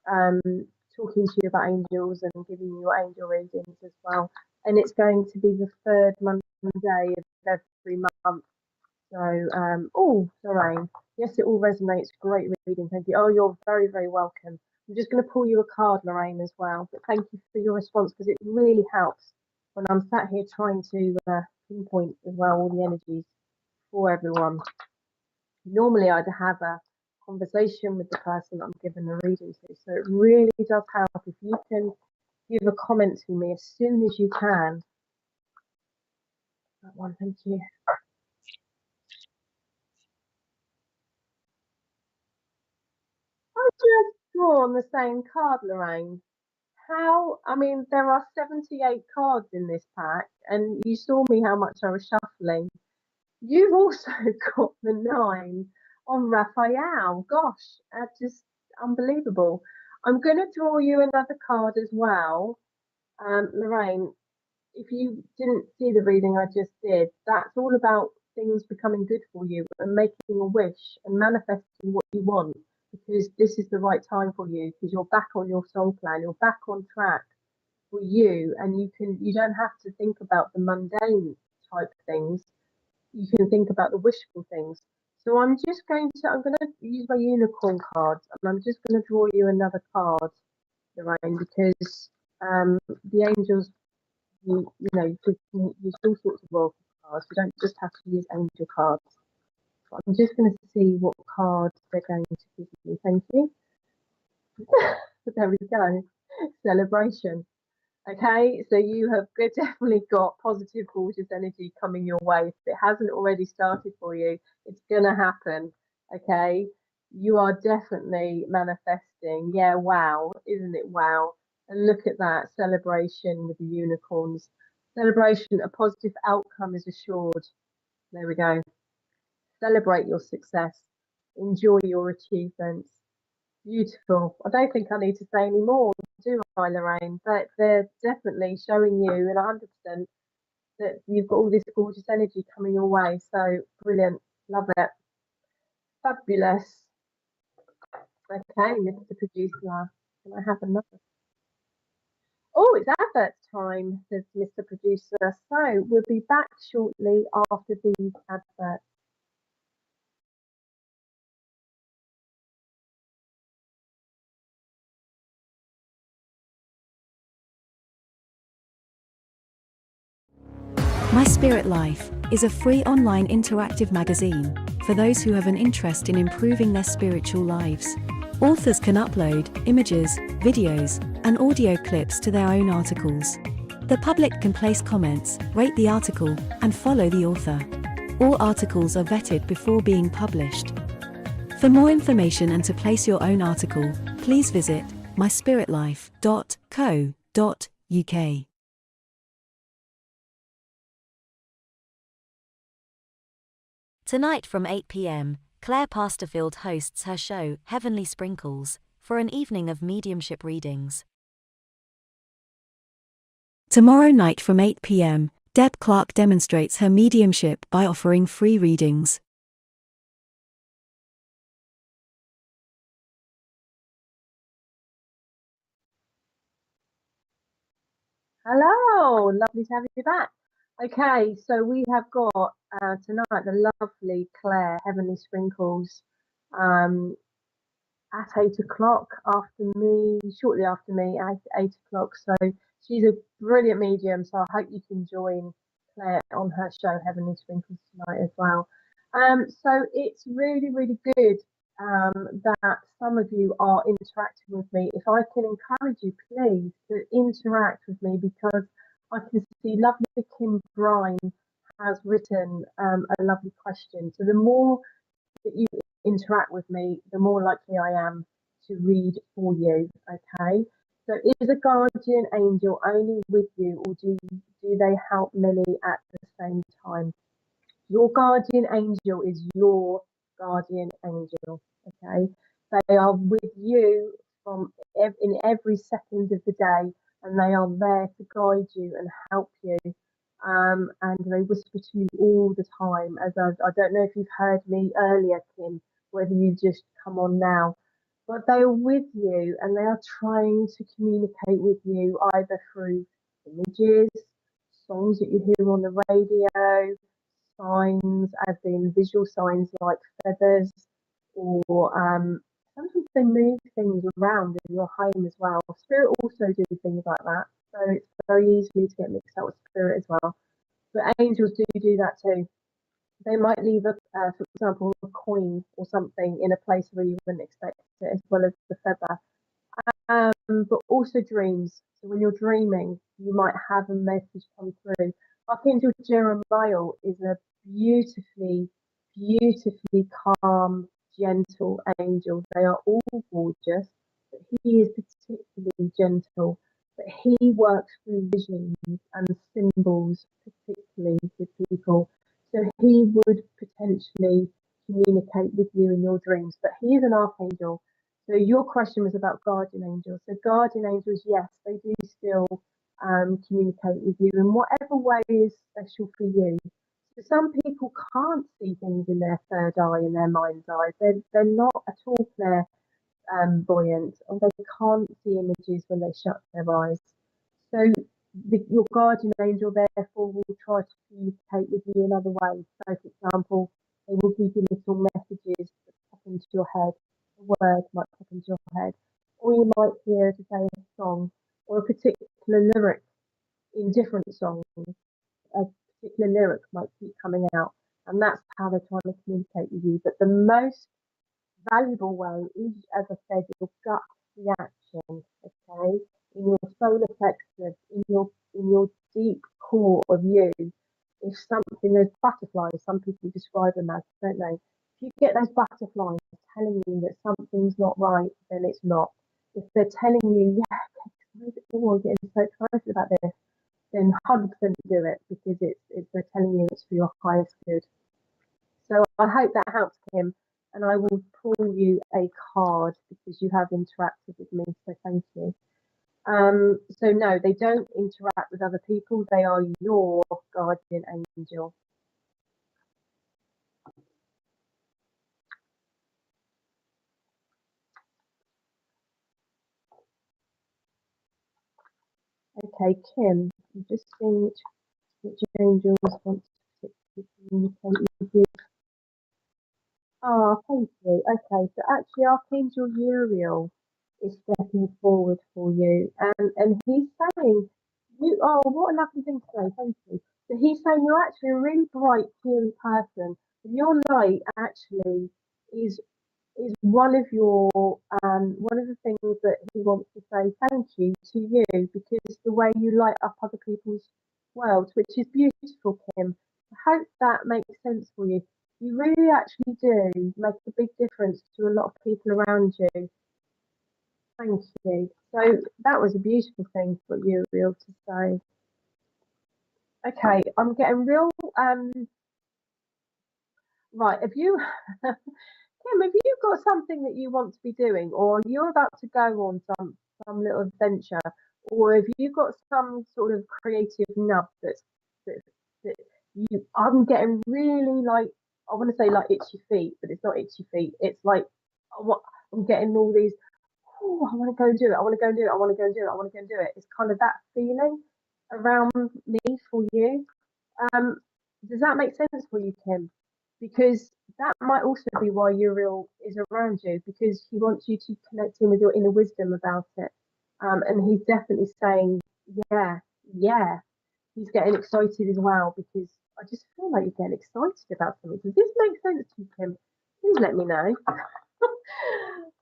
A: talking to you about angels and giving you angel readings as well. And it's going to be the third Monday of every month. So, oh, Lorraine, yes, it all resonates. Great reading, thank you. Oh, you're very, very welcome. I'm just going to pull you a card, Lorraine, as well. But thank you for your response, because it really helps when I'm sat here trying to pinpoint as well all the energies for everyone. Normally, I'd have a conversation with the person I'm giving the reading to. So it really does help if you can give a comment to me as soon as you can. That one, thank you. I've just drawn the same card, Lorraine. How, I mean, there are 78 cards in this pack, and you saw me how much I was shuffling. You've also got the 9 on Raphael. Gosh, that's just unbelievable. I'm going to draw you another card as well. Lorraine, if you didn't see the reading I just did, that's all about things becoming good for you and making a wish and manifesting what you want, because this is the right time for you, because you're back on your soul plan, you're back on track for you, and you don't have to think about the mundane type things. You can think about the wishful things. So I'm going to use my unicorn cards, and I'm just going to draw you another card, Lorraine, because the angels, you can use all sorts of oracle cards. You don't just have to use angel cards. But I'm just going to see what cards they're going to give you. Thank you. There we go. Celebration. Okay, so you have definitely got positive, gorgeous energy coming your way. If it hasn't already started for you, it's gonna happen. Okay, you are definitely manifesting. Yeah, wow, isn't it wow? And look at that celebration with the unicorns. Celebration, a positive outcome is assured. There we go. Celebrate your success. Enjoy your achievements. Beautiful. I don't think I need to say any more, do I, Lorraine? But they're definitely showing you in 100% that you've got all this gorgeous energy coming your way. So brilliant. Love it. Fabulous. Okay, Mr. Producer. Can I have another? Oh, it's advert time, says Mr. Producer. So we'll be back shortly after these adverts.
B: My Spirit Life is a free online interactive magazine for those who have an interest in improving their spiritual lives. Authors can upload images, videos, and audio clips to their own articles. The public can place comments, rate the article, and follow the author. All articles are vetted before being published. For more information and to place your own article, please visit myspiritlife.co.uk. Tonight from 8 p.m, Claire Pasterfield hosts her show, Heavenly Sprinkles, for an evening of mediumship readings. Tomorrow night from 8 p.m, Deb Clark demonstrates her mediumship by offering free readings.
A: Hello, lovely to have you back. Okay, so we have got tonight the lovely Claire Heavenly Sprinkles at 8 o'clock shortly after me at 8 o'clock. So she's a brilliant medium. So I hope you can join Claire on her show Heavenly Sprinkles tonight as well. So it's really, really good that some of you are interacting with me. If I can encourage you, please, to interact with me, because I can see lovely Kim Brine has written a lovely question. So the more that you interact with me, the more likely I am to read for you. Okay. So is a guardian angel only with you, or do they help many at the same time? Your guardian angel is your guardian angel. Okay. They are with you in every second of the day, and they are there to guide you and help you. And they whisper to you all the time. I don't know if you've heard me earlier, Kim, whether you just come on now, but they are with you and they are trying to communicate with you either through images, songs that you hear on the radio, signs, as in visual signs like feathers, or sometimes they move things around in your home as well. Spirit also do things like that, so it's very easy to get mixed up with spirit as well. But angels do that too. They might leave for example, a coin or something in a place where you wouldn't expect it, as well as the feather. But also dreams. So when you're dreaming, you might have a message come through. Archangel Jeremiah is a beautifully, beautifully calm, gentle angel. They are all gorgeous, but he is particularly gentle. But he works through visions and symbols, particularly with people. So he would potentially communicate with you in your dreams. But he is an archangel. So your question was about guardian angels. So guardian angels, yes, they do still communicate with you in whatever way is special for you. So some people can't see things in their third eye, in their mind's eye. They're not at all clairvoyant, or they can't see images when they shut their eyes. So your guardian angel therefore will try to communicate with you in other ways. So for example, they will give you little messages that pop into your head. A word might pop into your head, or you might hear to say a song or a particular lyric in different songs. A particular lyric might keep coming out, and that's how they're trying to communicate with you. But the most valuable way is, as I said, your gut reaction, okay, in your solar plexus, in your deep core of you. If something, those butterflies, some people describe them as, don't they? If you get those butterflies telling you that something's not right, then it's not. If they're telling you, yeah, I'm getting so excited about this, then 100% do it, because it's they're telling you it's for your highest good. So I hope that helps, Kim, and I will pull you a card because you have interacted with me, so thank you. So no, they don't interact with other people. They are your guardian angel. Okay, Kim, I'm just seeing which angels want to communicate with you. Ah, thank you. Okay, so actually Archangel Uriel is stepping forward for you, and he's saying, "You oh, what a lovely thing to say. Thank you." So he's saying you're actually a really bright, cheery person. Your light actually is one of the things that he wants to say thank you to you, because the way you light up other people's worlds, which is beautiful, Kim. I hope that makes sense for you. You really actually do make a big difference to a lot of people around you. Thank you. So that was a beautiful thing for you, Real, to say. Okay, I'm getting real right. Have you Kim, have you got something that you want to be doing, or you're about to go on some little adventure, or have you got some sort of creative nub that, that you? I'm getting really, like, I want to say like itchy feet, but it's not itchy feet. It's like I'm getting all these. Oh, I want to go and do it. I want to go and do it. I want to go and do it. I want to go and do it. It's kind of that feeling around me for you. Um, does that make sense for you, Kim? Because that might also be why Uriel is around you, because he wants you to connect in with your inner wisdom about it. And he's definitely saying, yeah, yeah. He's getting excited as well, because I just feel like you're getting excited about something. Does this make sense to you, Kim? Please let me know.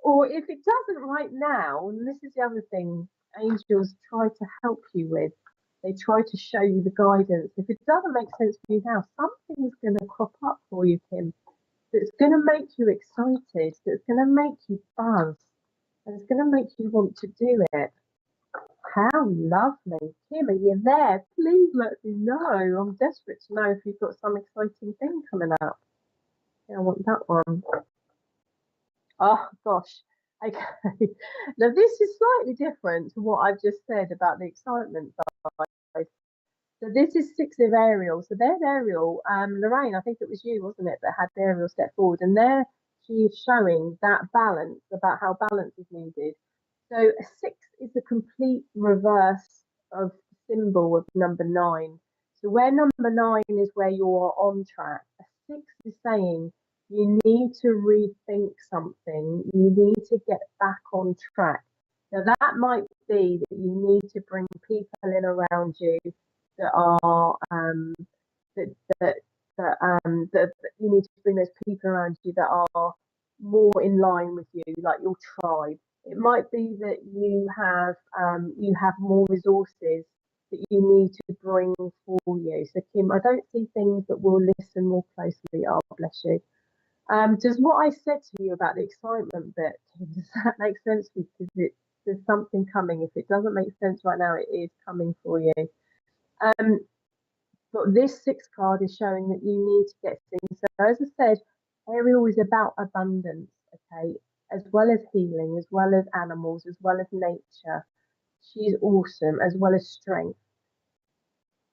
A: Or if it doesn't right now, and this is the other thing angels try to help you with, they try to show you the guidance. If it doesn't make sense for you now, something's going to crop up for you, Kim, that's going to make you excited, that's going to make you buzz, and it's going to make you want to do it. How lovely. Kim, are you there? Please let me know. I'm desperate to know if you've got some exciting thing coming up. Yeah, I want that one. Oh, gosh. Okay. Now, this is slightly different to what I've just said about the excitement side. So this is six of Ariel. So there's Ariel. Lorraine, I think it was you, wasn't it, that had Ariel step forward. And there she is showing that balance, about how balance is needed. So a six is the complete reverse of the symbol of number nine. So where number nine is where you're on track, a six is saying you need to rethink something. You need to get back on track. Now that might be that you need to bring people in around you that are that that that you need to bring those people around you that are more in line with you, like your tribe. It might be that you have more resources that you need to bring for you. So Kim, I don't see things that will listen more closely. Oh, bless you. Does what I said to you about the excitement bit, does that make sense? Because there's something coming. If it doesn't make sense right now, it is coming for you. But this six card is showing that you need to get things. So as I said, Ariel is about abundance. Okay, as well as healing, as well as animals, as well as nature. She's awesome, as well as strength.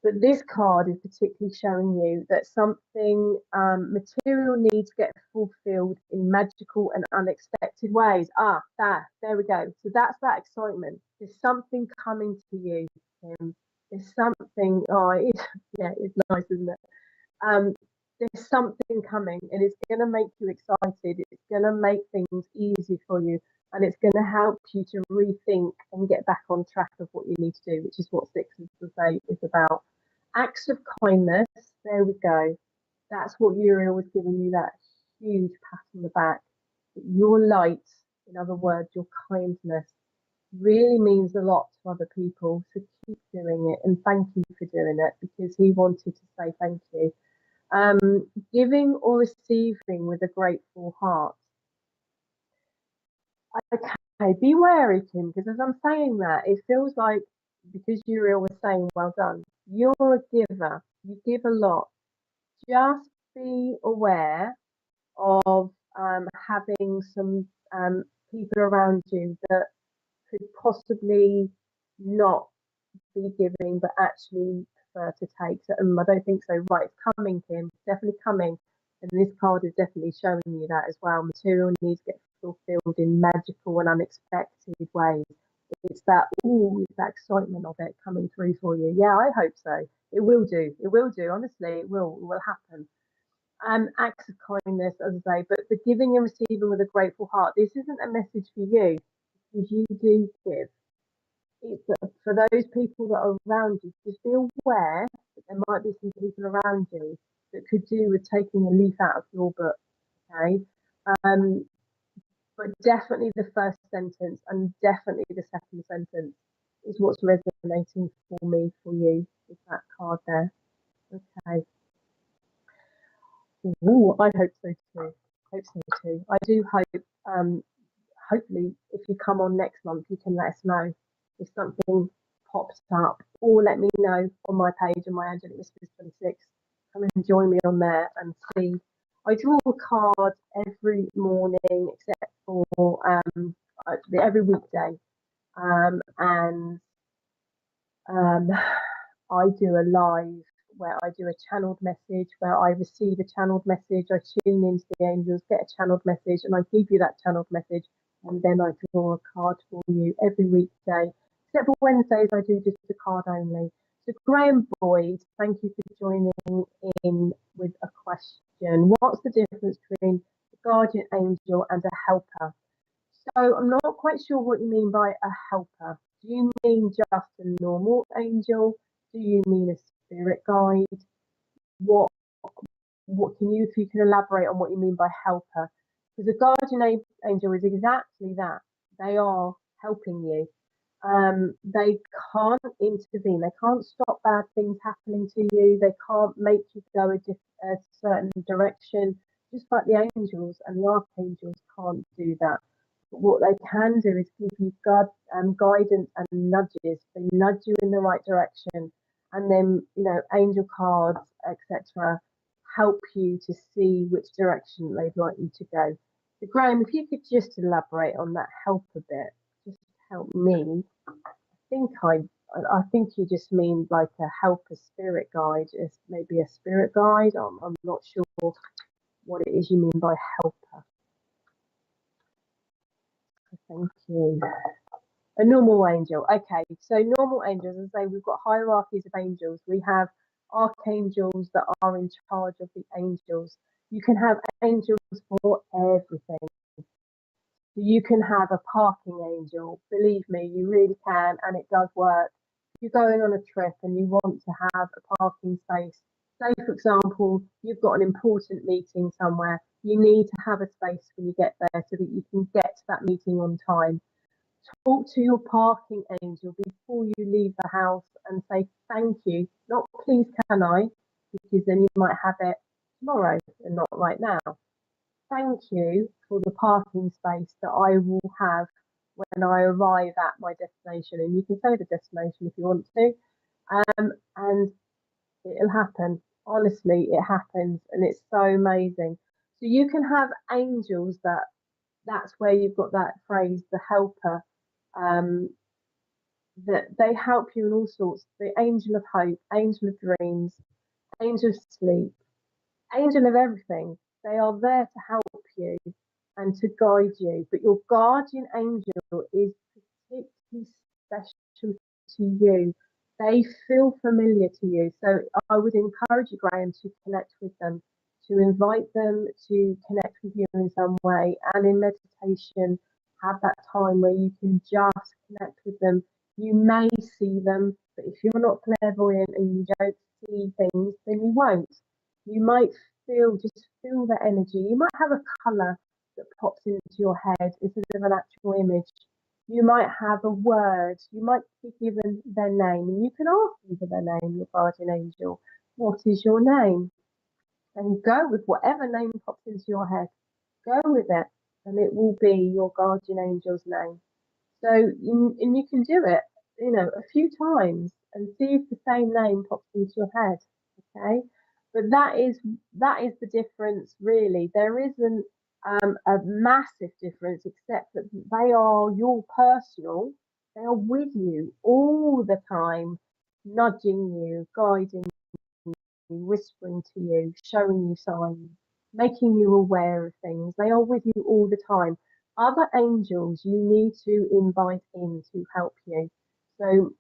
A: But this card is particularly showing you that something material needs get fulfilled in magical and unexpected ways. There we go. So that's that excitement. There's something coming to you, Kim. There's something. Yeah, it's nice, isn't it? There's something coming, and it's going to make you excited. It's going to make things easy for you, and it's going to help you to rethink and get back on track of what you need to do, which is what Six of Eight is about. Acts of kindness, there we go. That's what Uriel was giving you, that huge pat on the back. Your light, in other words, your kindness, really means a lot to other people. So keep doing it, and thank you for doing it, because he wanted to say thank you. Giving or receiving with a grateful heart. Okay, be wary, Kim, because as I'm saying that, it feels like, because Uriel was saying well done, you're a giver, you give a lot. Just be aware of having some people around you that could possibly not be giving, but actually prefer to take. So, I don't think so. Right, it's coming, Kim. It's definitely coming. And this card is definitely showing you that as well. Material needs get fulfilled in magical and unexpected ways. It's that, it's that excitement of it coming through for you. Yeah, I hope so. It will do. It will do. Honestly, it will happen. Acts of kindness, as I say, but the giving and receiving with a grateful heart. This isn't a message for you, because you do give. It's for those people that are around you. Just be aware that there might be some people around you that could do with taking a leaf out of your book. Okay, but definitely the first sentence and definitely the second sentence is what's resonating for me, for you, with that card there. Okay. Ooh, I hope so too. I do hope, hopefully, if you come on next month, you can let us know if something pops up, or let me know on my page, on my Angelic Whispers 26. Come and join me on there and see. I draw a card every morning, except for every weekday, and I do a live where I do a channeled message, where I receive a channeled message, I tune into the angels, get a channeled message, and I give you that channeled message, and then I draw a card for you every weekday. Except for Wednesdays, I do just a card only. So Graham Boyd, thank you for joining in with a question. What's the difference between a guardian angel and a helper? So I'm not quite sure what you mean by a helper. Do you mean just a normal angel? Do you mean a spirit guide? What can you, if you can elaborate on what you mean by helper? Because a guardian angel is exactly that. They are helping you. They can't intervene. They can't stop bad things happening to you. They can't make you go a certain direction. Just like the angels and the archangels can't do that. But what they can do is give you guidance and nudges. They nudge you in the right direction, and then angel cards, etc., help you to see which direction they'd like you to go. So Graham, if you could just elaborate on that help a bit, just help me. I think you just mean like a helper spirit guide, is maybe a spirit guide. I'm not sure what it is you mean by helper. Thank you. A normal angel. Okay, so normal angels, as I say, we've got hierarchies of angels. We have archangels that are in charge of the angels. You can have angels for everything. You can have a parking angel. Believe me, you really can, and it does work. If you're going on a trip and you want to have a parking space, say for example, you've got an important meeting somewhere, you need to have a space when you get there so that you can get to that meeting on time. Talk to your parking angel before you leave the house and say thank you, not please can I, because then you might have it tomorrow and not right now. Thank you for the parking space that I will have when I arrive at my destination. And you can say the destination if you want to, and it'll happen. Honestly, it happens, and it's so amazing. So you can have angels that that's where you've got that phrase, the helper, um, that they help you in all sorts. The angel of hope, angel of dreams, angel of sleep, angel of everything. They are there to help you and to guide you. But your guardian angel is particularly special to you. They feel familiar to you. So I would encourage you, Graham, to connect with them, to invite them to connect with you in some way. And in meditation, have that time where you can just connect with them. You may see them, but if you're not clairvoyant and you don't see things, then you won't. You might just feel the energy. You might have a colour that pops into your head instead of an actual image. You might have a word. You might be given their name, and you can ask them for their name, your guardian angel. What is your name? And go with whatever name pops into your head. Go with it, and it will be your guardian angel's name. So, and you can do it, a few times and see if the same name pops into your head. Okay, but that is the difference, really. There isn't a massive difference, except that they are your personal. They are with you all the time, nudging you, guiding you, whispering to you, showing you signs, making you aware of things. They are with you all the time. Other angels you need to invite in to help you. So,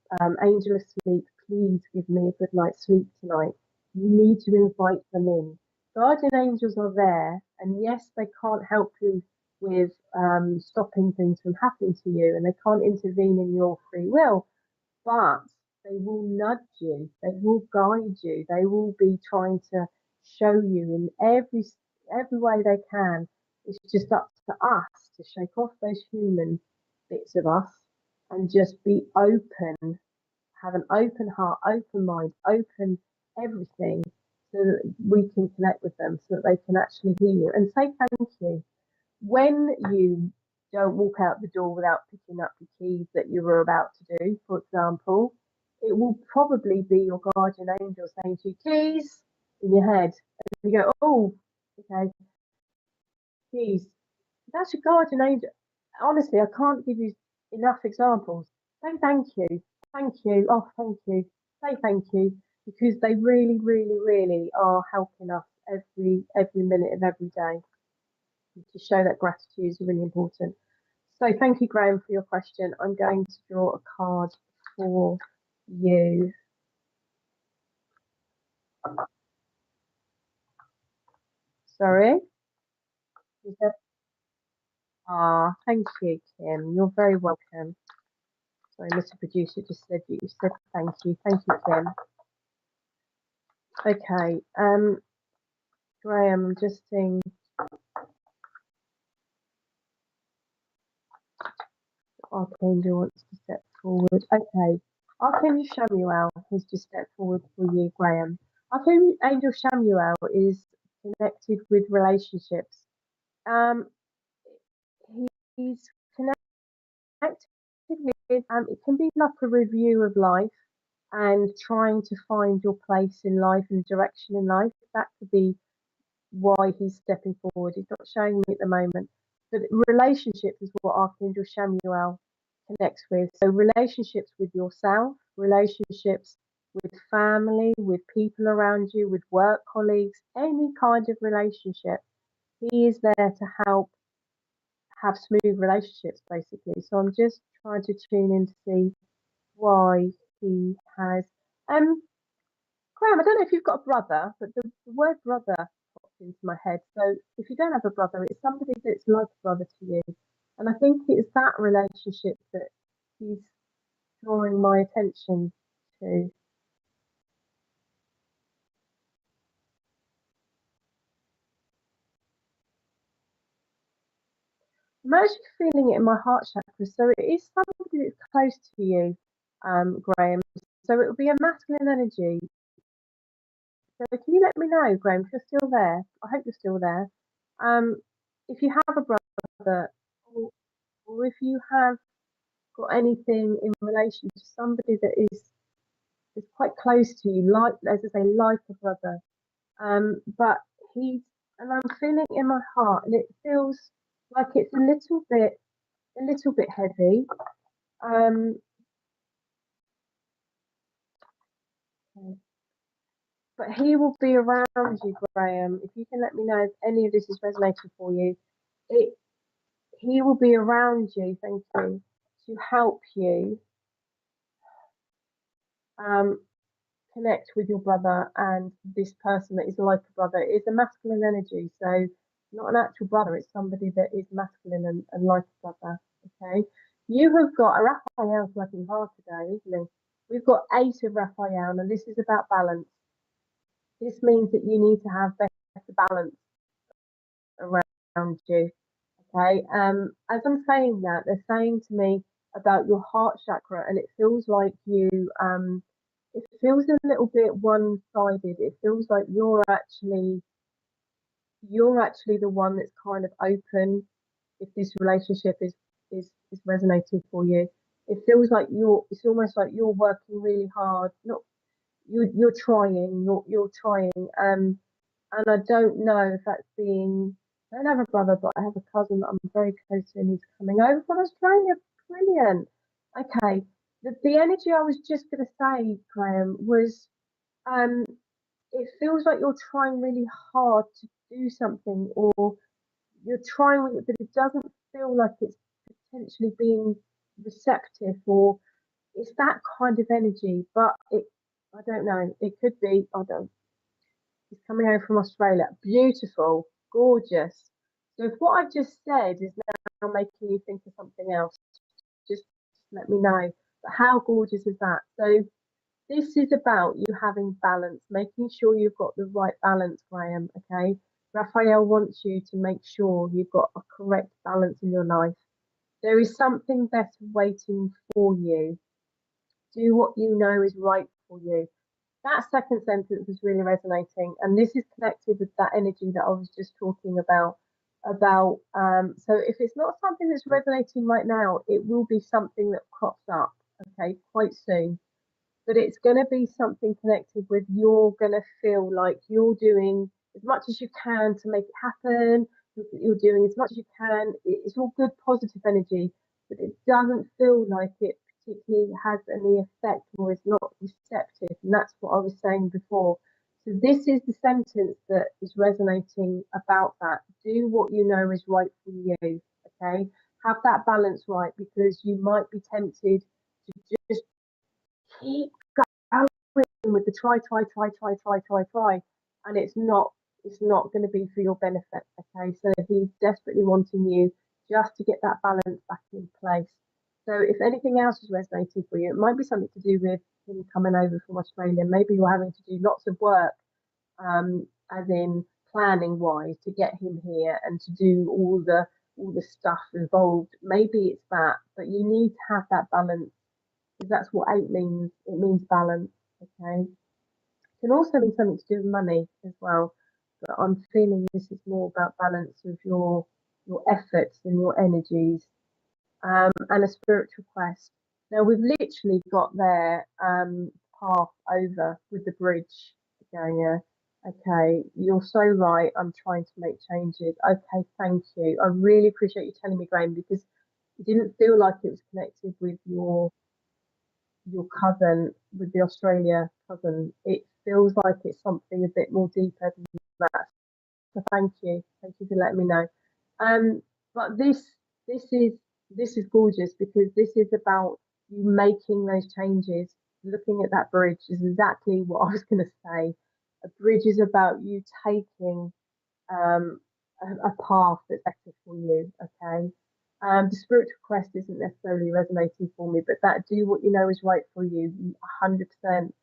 A: angel of sleep, please give me a good night's sleep tonight. You need to invite them in. Guardian angels are there, and yes, they can't help you with stopping things from happening to you, and they can't intervene in your free will, but they will nudge you, they will guide you, they will be trying to show you in every way they can. It's just up to us to shake off those human bits of us and just be open, have an open heart, open mind, open everything, so that we can connect with them, so that they can actually hear you and say thank you. When you don't walk out the door without picking up the keys that you were about to do, for example, it will probably be your guardian angel saying to you, keys, in your head. And you go, oh, okay, keys. That's your guardian angel. Honestly, I can't give you enough examples. Say thank you. Thank you. Oh, thank you. Say thank you. Because they really, really, really are helping us every minute of every day. To show that gratitude is really important. So thank you, Graham, for your question. I'm going to draw a card for you. Sorry. Thank you, Kim. You're very welcome. Sorry, Mr. Producer just said you said thank you. Thank you, Kim. Okay. Graham, I'm just seeing Archangel wants to step forward. Okay. Archangel Shamuel has just stepped forward for you, Graham. Archangel Shamuel is connected with relationships. He's connected with, it can be like a review of life and trying to find your place in life and direction in life. That could be why he's stepping forward. He's not showing me at the moment. But relationships is what Archangel Shamuel connects with. So relationships with yourself, relationships with family, with people around you, with work colleagues, any kind of relationship. He is there to help have smooth relationships, basically. So I'm just trying to tune in to see why he has. Graham, I don't know if you've got a brother, but the word brother popped into my head. So if you don't have a brother, it's somebody that's like a brother to you. And I think it's that relationship that he's drawing my attention to. I'm actually feeling it in my heart chakra. So it is somebody that's close to you, Graham. So it will be a masculine energy. So can you let me know, Graham, if you're still there? I hope you're still there. If you have a brother, or if you have got anything in relation to somebody that is quite close to you, like, as I say, like a brother. But he's, and I'm feeling it in my heart, and it feels like it's a little bit heavy. Um, but he will be around you, Graham. If you can let me know if any of this is resonating for you, it he will be around you. Thank you, to help you um, connect with your brother and this person that is like a brother. It's a masculine energy, so not an actual brother. It's somebody that is masculine and like a brother. Okay, you have got a Raphael's working hard today, isn't he? We've got 8 of Raphael, and this is about balance. This means that you need to have better balance around you. Okay. As I'm saying that, they're saying to me about your heart chakra, and it feels like it feels a little bit one-sided. It feels like you're actually the one that's kind of open. If this relationship is resonating for you, it feels like it's almost like you're working really hard. Not you're trying, you're trying. And I don't know if that's being. I don't have a brother, but I have a cousin that I'm very close to, and he's coming over from Australia. Brilliant. Okay. The energy I was just going to say, Graham, was um, it feels like you're trying really hard to do something, or you're trying, but it doesn't feel like it's potentially being receptive, or it's that kind of energy. But I don't know. It could be. I don't. He's coming over from Australia. Beautiful, gorgeous. So if what I've just said is now making you think of something else, just let me know. But how gorgeous is that? So this is about you having balance, making sure you've got the right balance, Graham. Okay. Raphael wants you to make sure you've got a correct balance in your life. There is something better waiting for you. Do what you know is right for you. That second sentence is really resonating, and this is connected with that energy that I was just talking about. So if it's not something that's resonating right now, it will be something that crops up, okay, quite soon. But it's going to be something connected with you're going to feel like you're doing as much as you can to make it happen. You're doing as much as you can. It's all good, positive energy, but it doesn't feel like it particularly has any effect or is not receptive. And that's what I was saying before. So this is the sentence that is resonating about that. Do what you know is right for you. Okay. Have that balance right, because you might be tempted to just keep going with the try, and it's not going to be for your benefit. Okay, so he's desperately wanting you just to get that balance back in place. So if anything else is resonating for you, it might be something to do with him coming over from Australia. Maybe you're having to do lots of work, as in planning wise, to get him here and to do all the stuff involved. Maybe it's that, but you need to have that balance, because that's what 8 means. It means balance. Okay. It can also mean something to do with money as well. But I'm feeling this is more about balance of your efforts and your energies, and a spiritual quest. Now we've literally got their path over with the bridge going. Yeah. Okay, you're so right. I'm trying to make changes. Okay, thank you. I really appreciate you telling me, Graham, because it didn't feel like it was connected with your cousin, with the Australia cousin. It feels like it's something a bit more deeper than that. So thank you for letting me know. But this is this is gorgeous, because this is about you making those changes. Looking at that bridge is exactly what I was going to say. A bridge is about you taking um, a path that's better for you. Okay. The spiritual quest isn't necessarily resonating for me, but that do what you know is right for you, 100%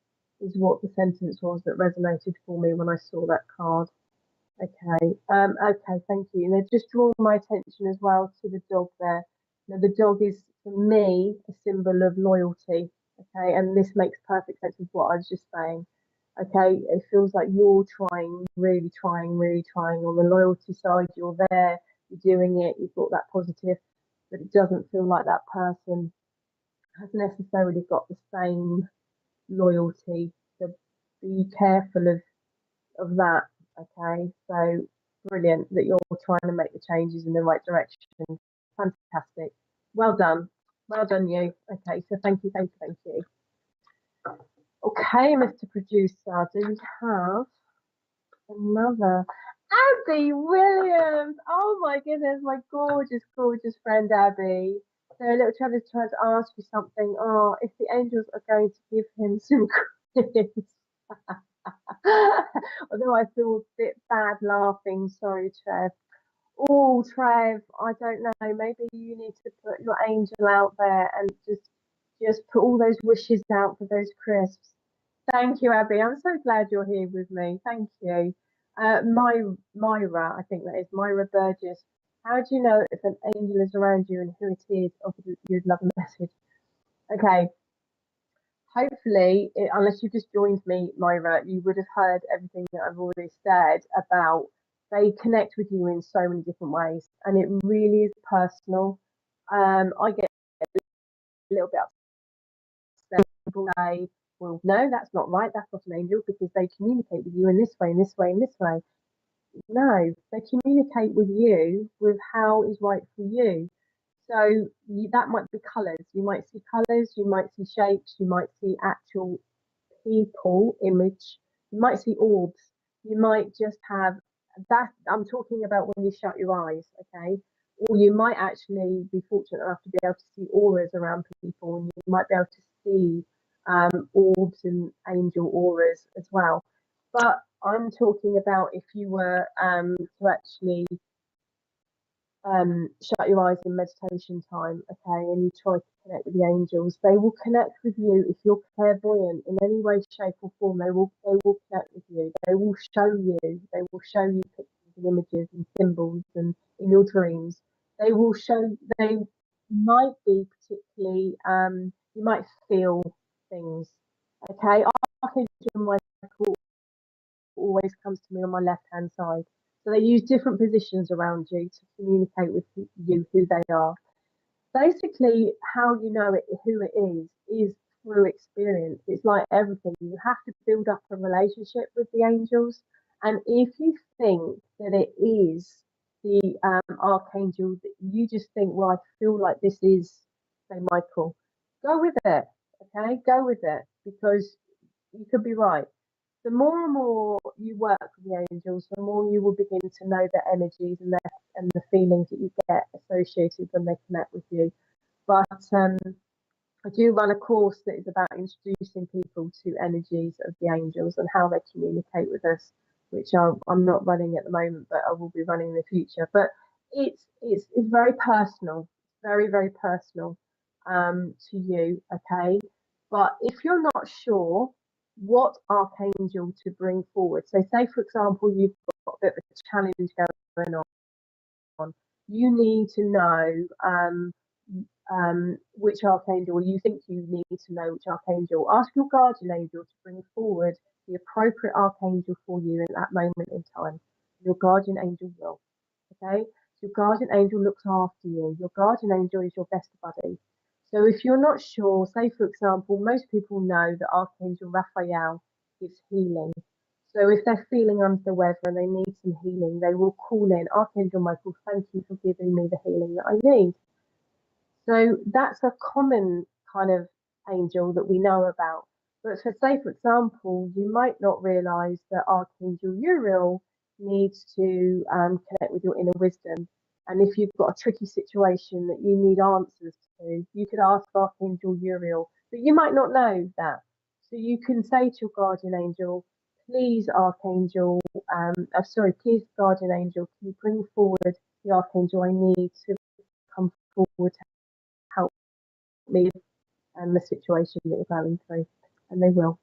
A: is what the sentence was that resonated for me when I saw that card. Okay. Okay. Thank you. And they've just drawn my attention as well to the dog there. Now, the dog is for me a symbol of loyalty. Okay, and this makes perfect sense with what I was just saying. Okay, it feels like you're trying, really trying on the loyalty side. You're there, you're doing it, you've got that positive, but it doesn't feel like that person has necessarily got the same loyalty. So be careful of that. Okay, so brilliant that you're trying to make the changes in the right direction. Fantastic. Well done. Well done, you. Okay, so thank you, thank you, thank you. Okay, Mr. Producer, do we have another? Abby Williams. Oh my goodness, my gorgeous, gorgeous friend Abby. So little Trevor's trying to ask you something. Oh, if the angels are going to give him some quiz. Although I feel a bit bad laughing. Sorry, Trev. Oh, Trev, I don't know. Maybe you need to put your angel out there and just put all those wishes out for those crisps. Thank you, Abby. I'm so glad you're here with me. Thank you. Myra, I think that is Myra Burgess. How do you know if an angel is around you and who it is? Or you'd love a message. Okay. Hopefully, unless you just joined me, Myra, you would have heard everything that I've already said about they connect with you in so many different ways, and it really is personal. I get a little bit upset. People say, well, no, that's not right. That's not an angel because they communicate with you in this way, in this way, in this way. No, they communicate with you with how is right for you. So that might be colours. You might see colours, you might see shapes, you might see actual people image, you might see orbs, you might just have that. I'm talking about when you shut your eyes, okay? Or you might actually be fortunate enough to be able to see auras around people, and you might be able to see orbs and angel auras as well. But I'm talking about if you were to actually shut your eyes in meditation time, okay, and you try to connect with the angels, they will connect with you if you're clairvoyant in any way, shape, or form. They will connect with you. They will show you. They will show you pictures and images and symbols, and in your dreams, they will show. They might be particularly. You might feel things. Okay, Archangel Michael always comes to me on my left hand side. So they use different positions around you to communicate with you who they are. Basically, how you know who it is through experience. It's like everything. You have to build up a relationship with the angels. And if you think that it is the archangel, that you just think, well, I feel like this is, say, Michael, go with it. Okay, go with it because you could be right. The more and more you work with the angels, the more you will begin to know their energies and the feelings that you get associated when they connect with you. But I do run a course that is about introducing people to energies of the angels and how they communicate with us, which I'm not running at the moment, but I will be running in the future. But it's very personal, very, very personal to you, okay? But if you're not sure what archangel to bring forward, so say, for example, you've got a bit of a challenge going on, you need to know which archangel, or you think you need to know which archangel. Ask your guardian angel to bring forward the appropriate archangel for you in that moment in time. Your guardian angel will. Okay? So your guardian angel looks after you. Your guardian angel is your best buddy. So if you're not sure, say for example, most people know that Archangel Raphael gives healing. So if they're feeling under the weather and they need some healing, they will call in Archangel Michael, thank you for giving me the healing that I need. So that's a common kind of angel that we know about. But for say, for example, you might not realize that Archangel Uriel needs to connect with your inner wisdom. And if you've got a tricky situation that you need answers to, you could ask Archangel Uriel, but you might not know that. So you can say to your guardian angel, please, Archangel, please, guardian angel, can you bring forward the Archangel I need to come forward to help me and the situation that you're going through, and they will.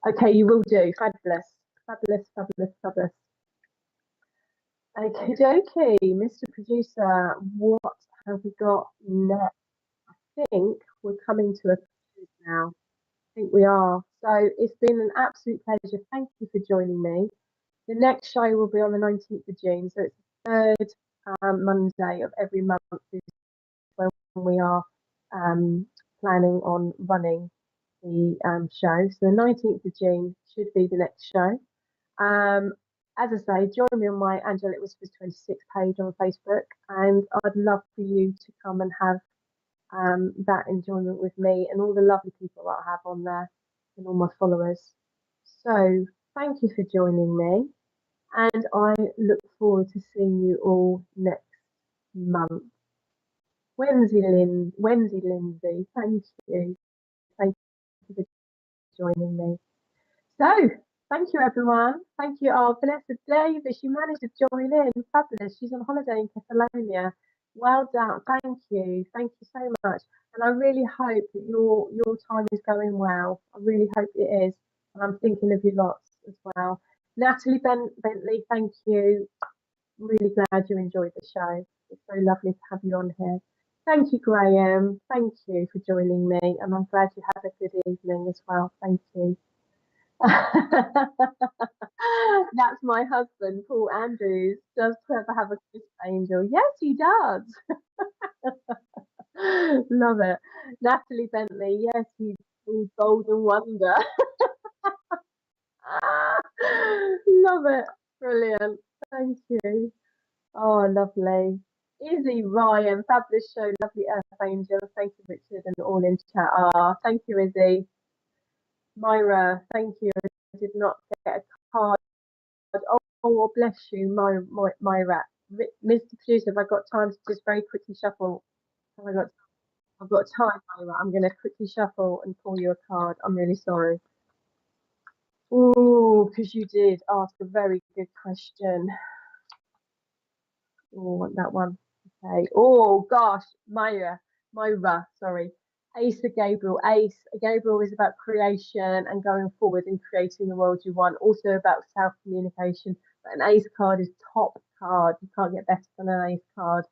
A: Okay, you will do. Fabulous, fabulous, fabulous, fabulous. Okay, dokie, Mr. Producer, what have we got next? I think we're coming to a close now. I think we are. So it's been an absolute pleasure. Thank you for joining me. The next show will be on the 19th of June, so it's the third Monday of every month is when we are planning on running the show. So the 19th of June should be the next show. as I say, join me on my Angelic Whispers 26 page on Facebook, and I'd love for you to come and have that enjoyment with me and all the lovely people that I have on there and all my followers. So thank you for joining me, and I look forward to seeing you all next month. Wendy Lindsay, thank you. Thank you for joining me. So, thank you everyone. Thank you. Oh, Vanessa Davis, she managed to join in. Fabulous. She's on holiday in Catalonia. Well done. Thank you. Thank you so much. And I really hope that your time is going well. I really hope it is. And I'm thinking of you lots as well. Natalie Bentley, thank you. Really glad you enjoyed the show. It's so lovely to have you on here. Thank you, Graham. Thank you for joining me. And I'm glad you had a good evening as well. Thank you. That's my husband, Paul Andrews. Does Trevor have a kiss angel? Yes, he does. Love it. Natalie Bentley, yes, he's golden wonder. Love it. Brilliant. Thank you. Oh, lovely. Izzy, Ryan, fabulous show, lovely Earth Angel. Thank you, Richard, and all in chat. Ah, thank you, Izzy. Myra, thank you. I did not get a card. Oh, bless you, Myra. Mr. Producer, have I got time to just very quickly shuffle? I've got time, Myra. I'm going to quickly shuffle and pull you a card. I'm really sorry. Oh, because you did ask a very good question. Oh, that one. Okay. Oh, gosh, Myra, sorry. Ace of Gabriel. Ace. Gabriel is about creation and going forward and creating the world you want. Also about self-communication. But an ace card is top card. You can't get better than an ace card.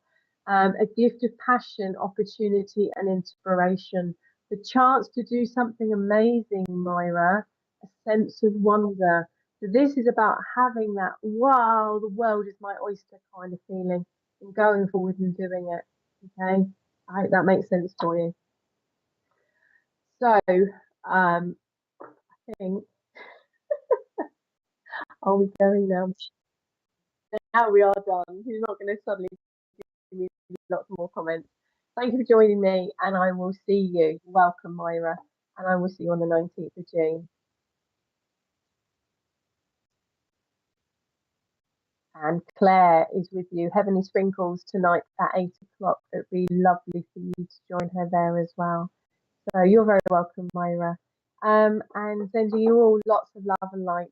A: A gift of passion, opportunity, and inspiration. The chance to do something amazing, Myra. A sense of wonder. So this is about having that, wow, the world is my oyster kind of feeling and going forward and doing it. Okay. I hope that makes sense for you. So I think are we going now? Now we are done. He's not going to suddenly give me lots more comments. Thank you for joining me, and I will see you. Welcome, Myra, and I will see you on the 19th of June. And Claire is with you. Heavenly Sprinkles tonight at 8 o'clock. It'd be lovely for you to join her there as well. So you're very welcome, Myra. And sending you all lots of love and light.